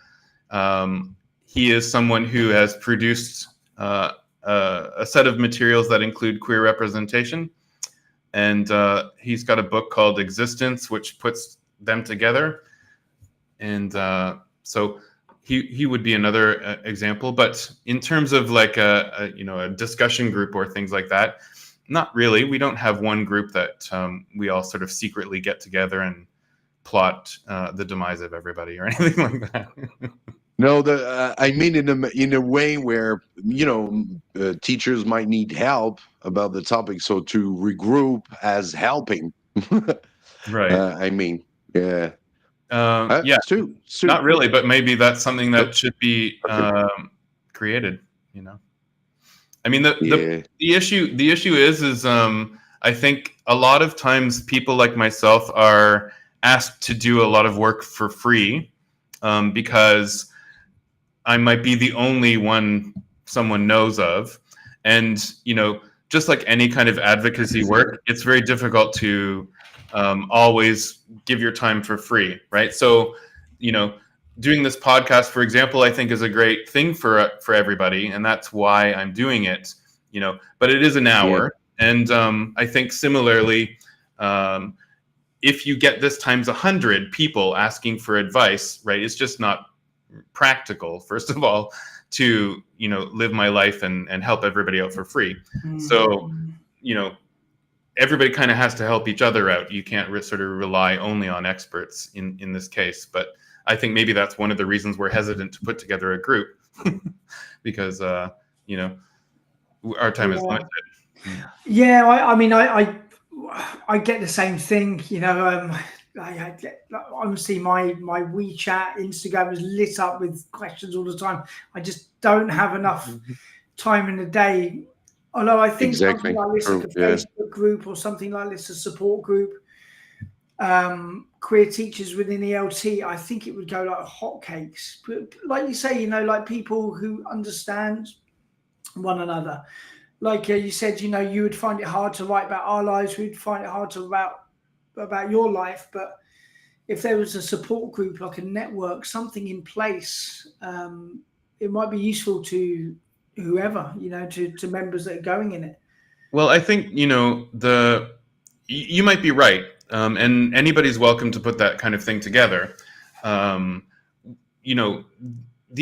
Speaker 5: He is someone who has produced a set of materials that include queer representation. And he's got a book called Existence, which puts them together. And so he would be another example. But in terms of like a discussion group or things like that, not really. We don't have one group that we all sort of secretly get together and plot the demise of everybody or anything like that.
Speaker 3: No, I mean in a way where teachers might need help about the topic, so to regroup as helping.
Speaker 5: Right.
Speaker 3: I mean, yeah.
Speaker 5: Yeah,
Speaker 3: Stu.
Speaker 5: not really, but maybe that's something that should be created. I mean, the issue is I think a lot of times people like myself are asked to do a lot of work for free because I might be the only one someone knows of. And, just like any kind of advocacy work, it's very difficult to always give your time for free, right? So, doing this podcast, for example, I think is a great thing for everybody. And that's why I'm doing it, but it is an hour. Yeah. And I think similarly, if you get this times 100 people asking for advice, right, it's just not practical, first of all, to live my life and help everybody out for free. So everybody kind of has to help each other out. You can't sort of rely only on experts in this case. But I think maybe that's one of the reasons we're hesitant to put together a group because our time is limited.
Speaker 6: Yeah, I mean I get the same thing. Honestly, my WeChat, Instagram is lit up with questions all the time. I just don't have enough time in the day. Although I think something like this, like a Facebook group or something like this, a support group, queer teachers within ELT, I think it would go like hotcakes. But like you say, like people who understand one another. Like you said, you would find it hard to write about our lives. We'd find it hard to write about your life. But if there was a support group, like a network, something in place, it might be useful to whoever, to members that are going in it.
Speaker 5: Well, I think, you might be right. And anybody's welcome to put that kind of thing together. The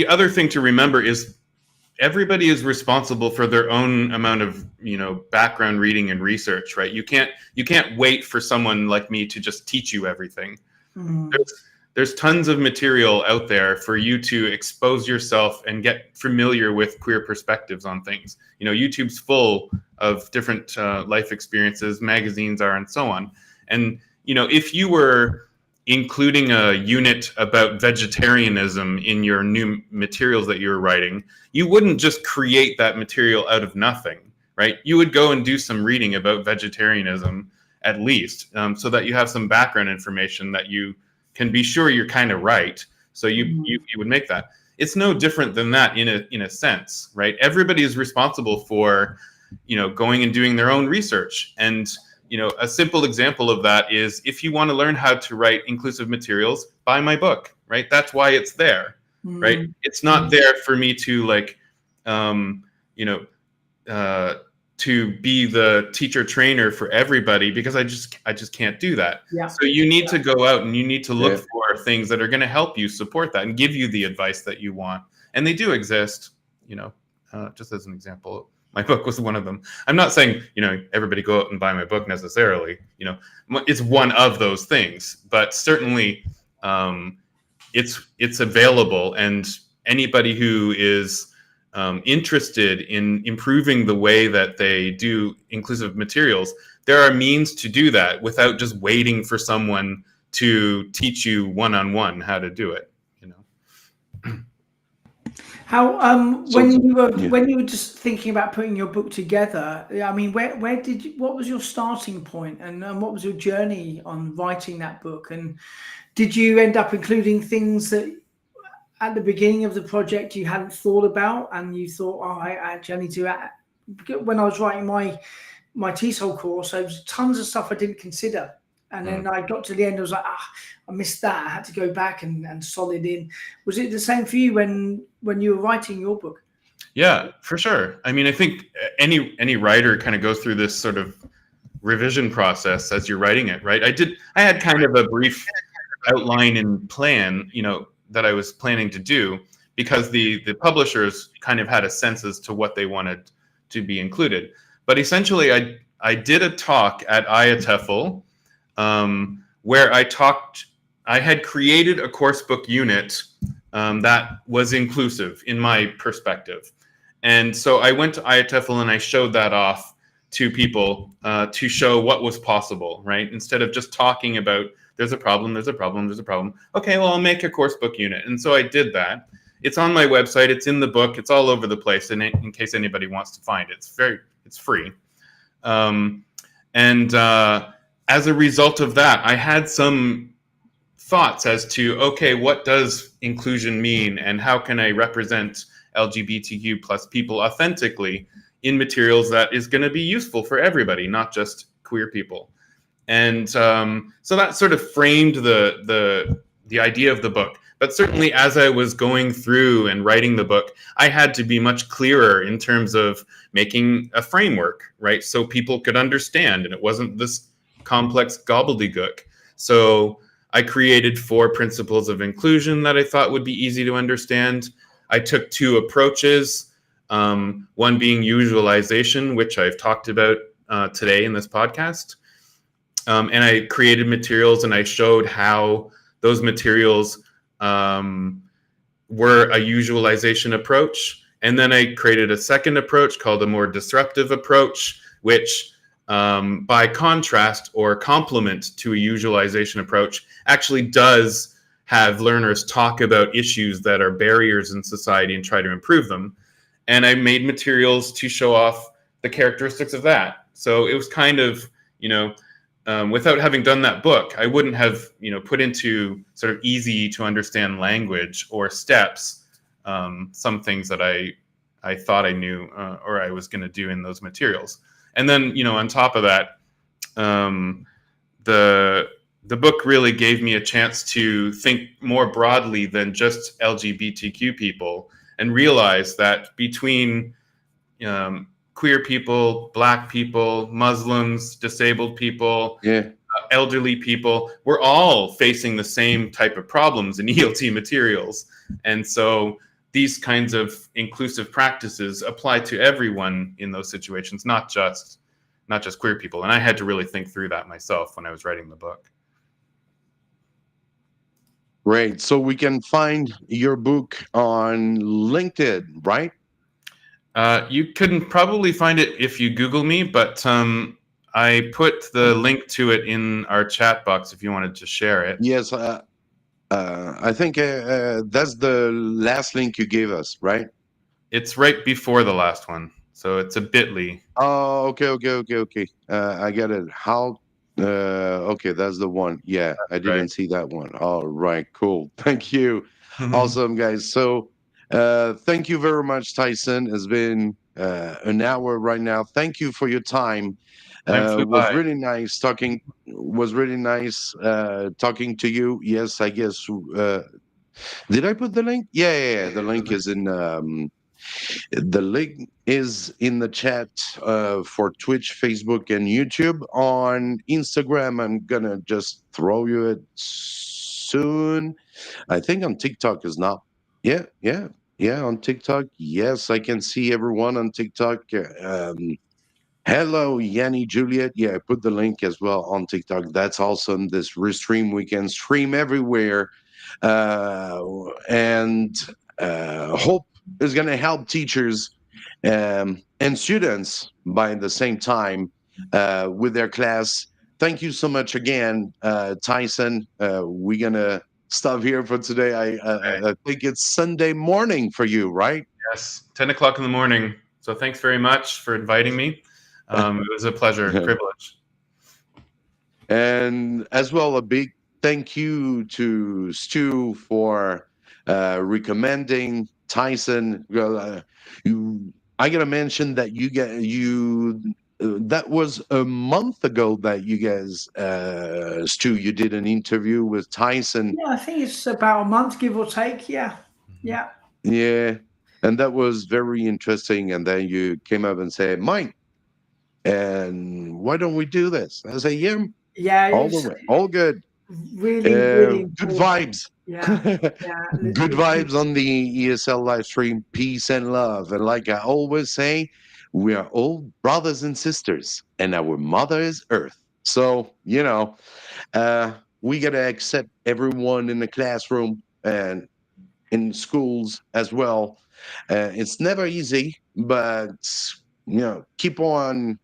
Speaker 5: other thing to remember is everybody is responsible for their own amount of, background reading and research, right? You can't wait for someone like me to just teach you everything. There's tons of material out there for you to expose yourself and get familiar with queer perspectives on things. YouTube's full of different life experiences, magazines are, and so on. And, if you were including a unit about vegetarianism in your new materials that you're writing, you wouldn't just create that material out of nothing, right? You would go and do some reading about vegetarianism at least, so that you have some background information that you can be sure you're kind of right. So you would make that. It's no different than that in a sense, right? Everybody is responsible for, going and doing their own research. And, a simple example of that is if you want to learn how to write inclusive materials, buy my book, right? That's why it's there, right? It's not there for me to like, you know, to be the teacher trainer for everybody, because I just can't do that.
Speaker 6: Yeah.
Speaker 5: So you need to go out and you need to look
Speaker 3: Yeah.
Speaker 5: for things that are going to help you support that and give you the advice that you want. And they do exist, you know, just as an example. My book was one of them. I'm not saying, you know, everybody go out and buy my book necessarily. You know, it's one of those things, but certainly it's available, and anybody who is interested in improving the way that they do inclusive materials, there are means to do that without just waiting for someone to teach you one-on-one how to do it, you know.
Speaker 6: How
Speaker 3: So-
Speaker 6: when you were just thinking about putting your book together, I mean, where did you, what was your starting point, and what was your journey on writing that book, and did you end up including things that at the beginning of the project you hadn't thought about, and you thought, oh, I actually need to add? When I was writing my TESOL course, there was tons of stuff I didn't consider. And then I got to the end, I was like, I missed that. I had to go back and solid in. Was it the same for you when you were writing your book?
Speaker 5: Yeah, for sure. I mean, I think any writer kind of goes through this sort of revision process as you're writing it, right? I had kind of a brief outline and plan, you know, that I was planning to do, because the publishers kind of had a sense as to what they wanted to be included. But essentially, I did a talk at TEFL, where I had created a course book unit that was inclusive in my perspective. And so I went to TEFL and I showed that off to people to show what was possible, right? Instead of just talking about there's a problem, there's a problem, there's a problem. Okay, well, I'll make a course book unit. And so I did that. It's on my website. It's in the book. It's all over the place. And in case anybody wants to find it, it's free. As a result of that, I had some thoughts as to, okay, what does inclusion mean, and how can I represent LGBTQ plus people authentically in materials that is going to be useful for everybody, not just queer people. And so that sort of framed the idea of the book. But certainly as I was going through and writing the book, I had to be much clearer in terms of making a framework, right? So people could understand, and it wasn't this complex gobbledygook. So I created 4 principles of inclusion that I thought would be easy to understand. I took 2 approaches, one being usualization, which I've talked about today in this podcast. And I created materials, and I showed how those materials were a usualization approach. And then I created a second approach called a more disruptive approach, which by contrast or complement to a usualization approach actually does have learners talk about issues that are barriers in society and try to improve them. And I made materials to show off the characteristics of that. So it was kind of, you know, without having done that book, I wouldn't have, you know, put into sort of easy to understand language or steps some things that I thought I knew or I was going to do in those materials. And then, you know, on top of that, the book really gave me a chance to think more broadly than just LGBTQ people, and realize that between queer people, Black people, Muslims, disabled people, elderly people, we're all facing the same type of problems in ELT materials. And so these kinds of inclusive practices apply to everyone in those situations, not just queer people. And I had to really think through that myself when I was writing the book.
Speaker 3: Great. So we can find your book on LinkedIn, right?
Speaker 5: You couldn't probably find it if you Google me, but I put the link to it in our chat box if you wanted to share it.
Speaker 3: Yes. I think that's the last link you gave us, right?
Speaker 5: It's right before the last one. So it's a bit.ly.
Speaker 3: Oh, okay. I get it. Okay, that's the one. Yeah, I didn't see that one. All right, cool. Thank you. Awesome, guys. So thank you very much, Tyson. It's been an hour right now. Thank you for your time. It was really nice talking. Was really nice talking to you. Yes, I guess Did I put the link? Yeah. The link is in the chat for Twitch, Facebook, and YouTube. On Instagram, I'm gonna just throw you it soon. I think on TikTok is not. Yeah. On TikTok, yes, I can see everyone on TikTok. Hello, Yanni Juliet. Yeah, I put the link as well on TikTok. That's awesome. This restream, we can stream everywhere. And hope is going to help teachers and students by the same time with their class. Thank you so much again, Tyson. We're going to stop here for today. I think it's Sunday morning for you, right?
Speaker 5: Yes, 10 o'clock in the morning. So thanks very much for inviting me. It was a pleasure, privilege.
Speaker 3: And as well, a big thank you to Stu for recommending Tyson. I gotta mention that that was a month ago that you guys, Stu, you did an interview with Tyson.
Speaker 6: Yeah, I think it's about a month, give or take. Yeah.
Speaker 3: And that was very interesting. And then you came up and said, Mike, and why don't we do this? I say,
Speaker 6: yeah,
Speaker 3: all the way, all good.
Speaker 6: Really
Speaker 3: good vibes.
Speaker 6: Yeah.
Speaker 3: Good vibes on the ESL live stream. Peace and love. And like I always say, we are all brothers and sisters, and our mother is Earth. So, we gotta accept everyone in the classroom and in schools as well. It's never easy, but keep on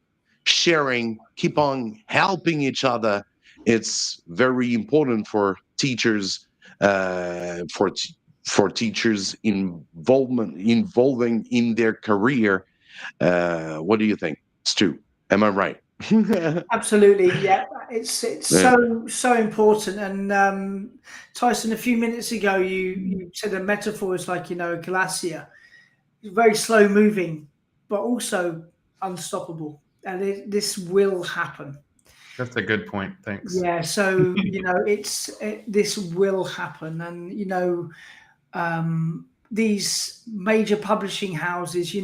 Speaker 3: sharing, keep on helping each other. It's very important for teachers, for teachers involving in their career. What do you think, Stu? Am I right?
Speaker 6: Absolutely, yeah. It's so important. And Tyson, a few minutes ago, you said a metaphor is like a glacier. It's very slow moving, but also unstoppable. And this will happen.
Speaker 5: That's a good point. Thanks.
Speaker 6: Yeah. So this will happen, and these major publishing houses,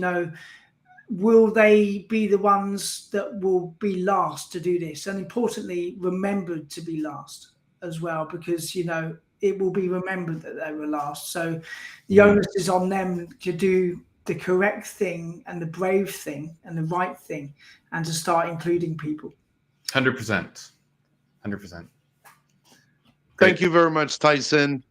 Speaker 6: will they be the ones that will be last to do this, and importantly, remembered to be last as well, because it will be remembered that they were last. So the onus is on them to do the correct thing and the brave thing and the right thing, and to start including people.
Speaker 5: 100%. 100%.
Speaker 3: Thank you very much, Tyson.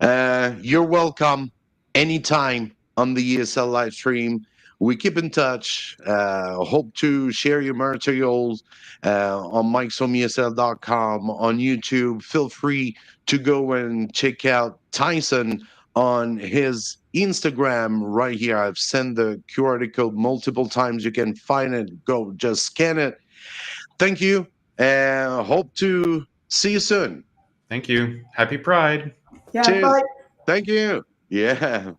Speaker 3: You're welcome anytime on the ESL live stream. We keep in touch. Hope to share your materials on mikesomesl.com, on YouTube. Feel free to go and check out Tyson on his Instagram right here. I've sent the QR code multiple times. You can find it. Go, just scan it. Thank you, and hope to see you soon.
Speaker 5: Thank you. Happy Pride.
Speaker 6: Yeah,
Speaker 3: cheers.
Speaker 6: bye.
Speaker 3: Thank you. Yeah.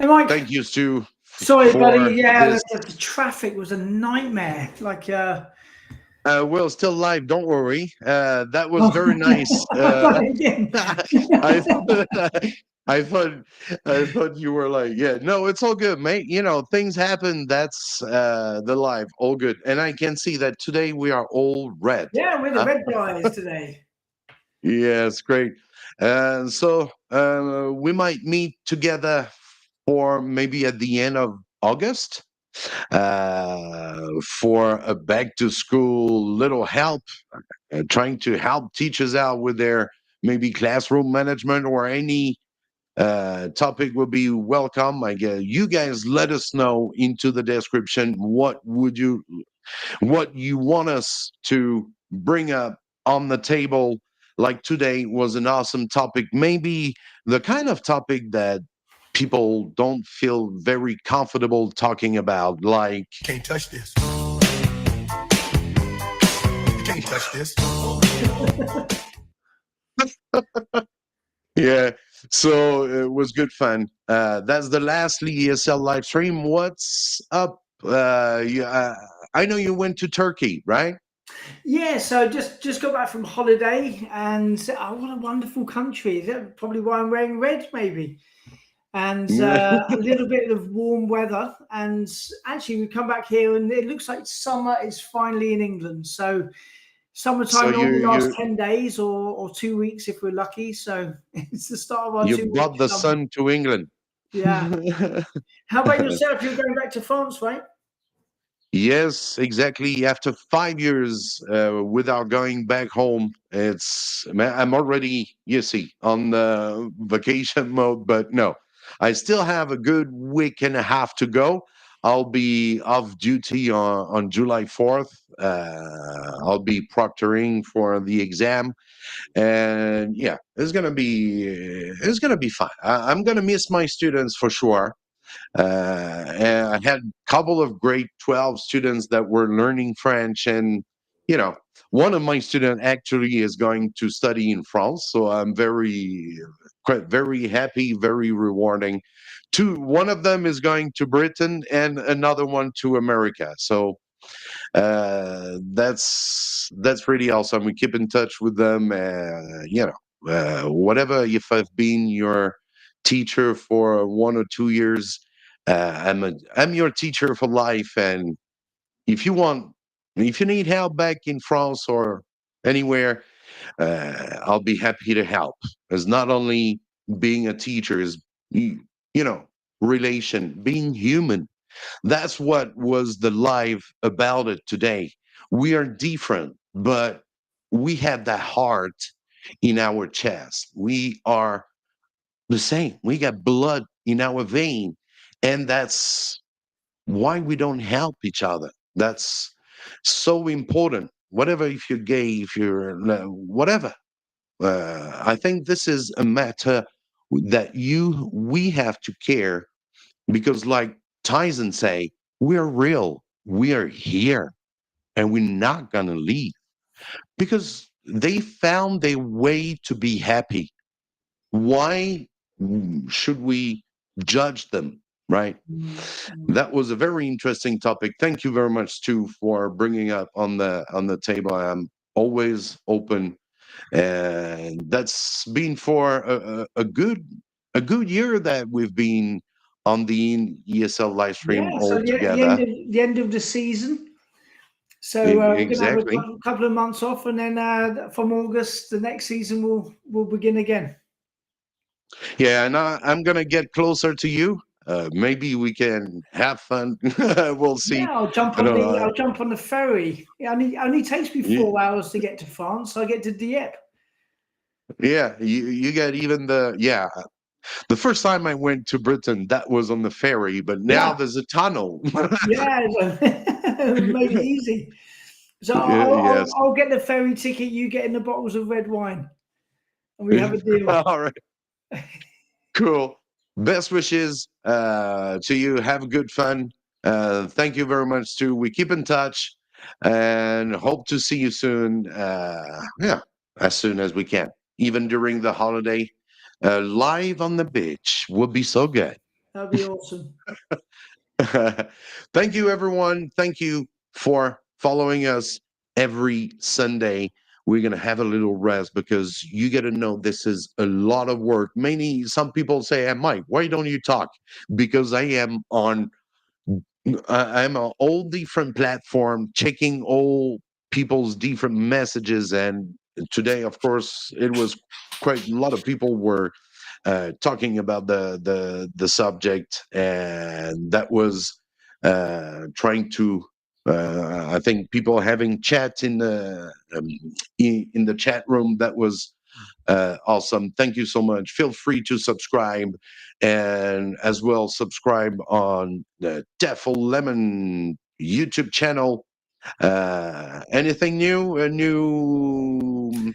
Speaker 6: Hey, Mike.
Speaker 3: Thank you, Stu.
Speaker 6: Sorry, buddy. Yeah, the traffic was a nightmare.
Speaker 3: We're still live. Don't worry. That was very nice. I thought you were like, yeah, no, it's all good, mate. Things happen. That's the live. All good. And I can see that today we are all red.
Speaker 6: Yeah, we're the red guys today.
Speaker 3: Yes, great. So we might meet together for maybe at the end of August for a back to school little help, trying to help teachers out with their maybe classroom management or any topic will be welcome. I guess you guys let us know into the description what you want us to bring up on the table. Like today was an awesome topic, maybe the kind of topic that people don't feel very comfortable talking about, like
Speaker 1: Can't touch this. You can't touch this.
Speaker 3: Yeah, so it was good fun. That's the last ESL live stream. What's up? I know you went to Turkey, right?
Speaker 6: Yeah, so just got back from holiday, and what a wonderful country. Is that probably why I'm wearing red, maybe? And a little bit of warm weather. And actually, we come back here, and it looks like summer is finally in England. So
Speaker 3: So
Speaker 6: summertime normally lasts 10 days or 2 weeks if we're lucky. So it's the start of our
Speaker 3: you
Speaker 6: 2
Speaker 3: brought
Speaker 6: weeks
Speaker 3: the
Speaker 6: summer.
Speaker 3: sun to England.
Speaker 6: Yeah. How about yourself? You're going back to France, right?
Speaker 3: Yes, exactly. After 5 years without going back home, I'm already, you see, on the vacation mode. But no, I still have a good week and a half to go. I'll be off duty on July 4th. I'll be proctoring for the exam, and yeah, it's gonna be fun. I'm gonna miss my students for sure. And I had a couple of grade 12 students that were learning French, and you know, one of my students actually is going to study in France, so I'm very happy, very rewarding. One of them is going to Britain, and another one to America. So that's really awesome. We keep in touch with them. Whatever. If I've been your teacher for 1 or 2 years, I'm your teacher for life. And if if you need help back in France or anywhere, I'll be happy to help. As not only being a teacher is, you know, relation, being human. That's what was the live about it today. We are different, but we have that heart in our chest. We are the same. We got blood in our vein. And that's why we don't help each other. That's so important. Whatever, if you're gay, if you're whatever. I think this is a matter that we have to care because, like Tyson say, we're real, we are here, and we're not gonna leave because they found their way to be happy. Why should we judge them, right? That was a very interesting topic. Thank you very much, Stu, for bringing up on the table. I'm always open, and that's been for a good year that we've been on the ESL live stream
Speaker 6: Yeah, so
Speaker 3: all
Speaker 6: the
Speaker 3: together.
Speaker 6: the end of the season. So we're going to have a
Speaker 3: Exactly.
Speaker 6: couple of months off, and then from August, the next season will begin again.
Speaker 3: Yeah, and I'm gonna get closer to you. Maybe we can have fun. We'll see.
Speaker 6: Yeah, I'll jump
Speaker 3: I
Speaker 6: on
Speaker 3: don't
Speaker 6: the
Speaker 3: know.
Speaker 6: I'll jump on the ferry. It only takes me 4 hours to get to France. I get to Dieppe.
Speaker 3: Yeah, you get even the first time I went to Britain, that was on the ferry, but now
Speaker 6: Yeah,
Speaker 3: there's a tunnel.
Speaker 6: yeah, made it easy. So
Speaker 3: Yes.
Speaker 6: I'll get the ferry ticket. You get in the bottles of red wine, and we have a deal.
Speaker 3: All right. Cool. Best wishes to you. Have good fun. Thank you very much, Stu. We keep in touch and hope to see you soon. Yeah, as soon as we can, even during the holiday. Live on the beach would be so good.
Speaker 6: That'd be awesome.
Speaker 3: Thank you, everyone. Thank you for following us every Sunday. We're going to have a little rest because you got to know this is a lot of work. Some people say, hey, Mike, why don't you talk? Because I'm on all different platform, checking all people's different messages. And today, of course, it was quite a lot of people were talking about the subject, and that was trying to. I think people having chat in the chat room. That was awesome. Thank you so much. Feel free to subscribe, and as well subscribe on the TEFL Lemon YouTube channel. Anything new? A new?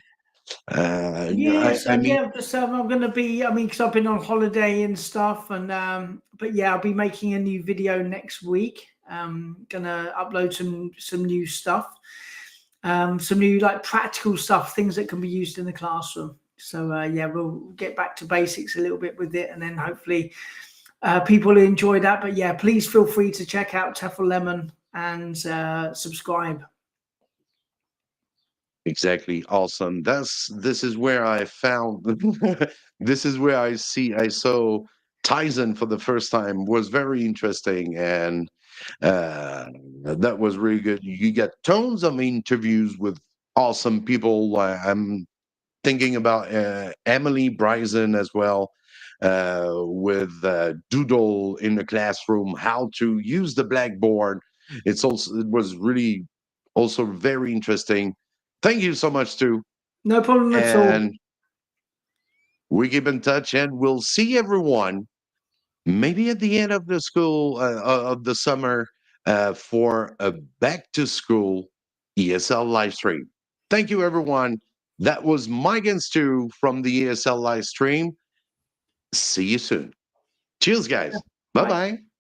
Speaker 6: Yeah, so
Speaker 3: I mean,
Speaker 6: yeah, just I'm gonna be. I mean, because I've been on holiday and stuff, and but yeah, I'll be making a new video next week. Gonna upload some new stuff, some new like practical stuff, things that can be used in the classroom. So yeah, we'll get back to basics a little bit with it, and then hopefully people enjoy that. But yeah, please feel free to check out TEFL Lemon and subscribe.
Speaker 3: Exactly. Awesome. This is where I found this is where I saw Tyson for the first time. Was very interesting, and that was really good. You get tons of interviews with awesome people. I'm thinking about Emily Bryson as well, with Doodle in the classroom, how to use the blackboard. It was really also very interesting. Thank you so much, Stu.
Speaker 6: No problem at all.
Speaker 3: And we keep in touch, and we'll see everyone maybe at the end of the school of the summer for a back to school ESL live stream. Thank you, everyone. That was Mike and Stu from the ESL live stream. See you soon. Cheers, guys. Bye bye.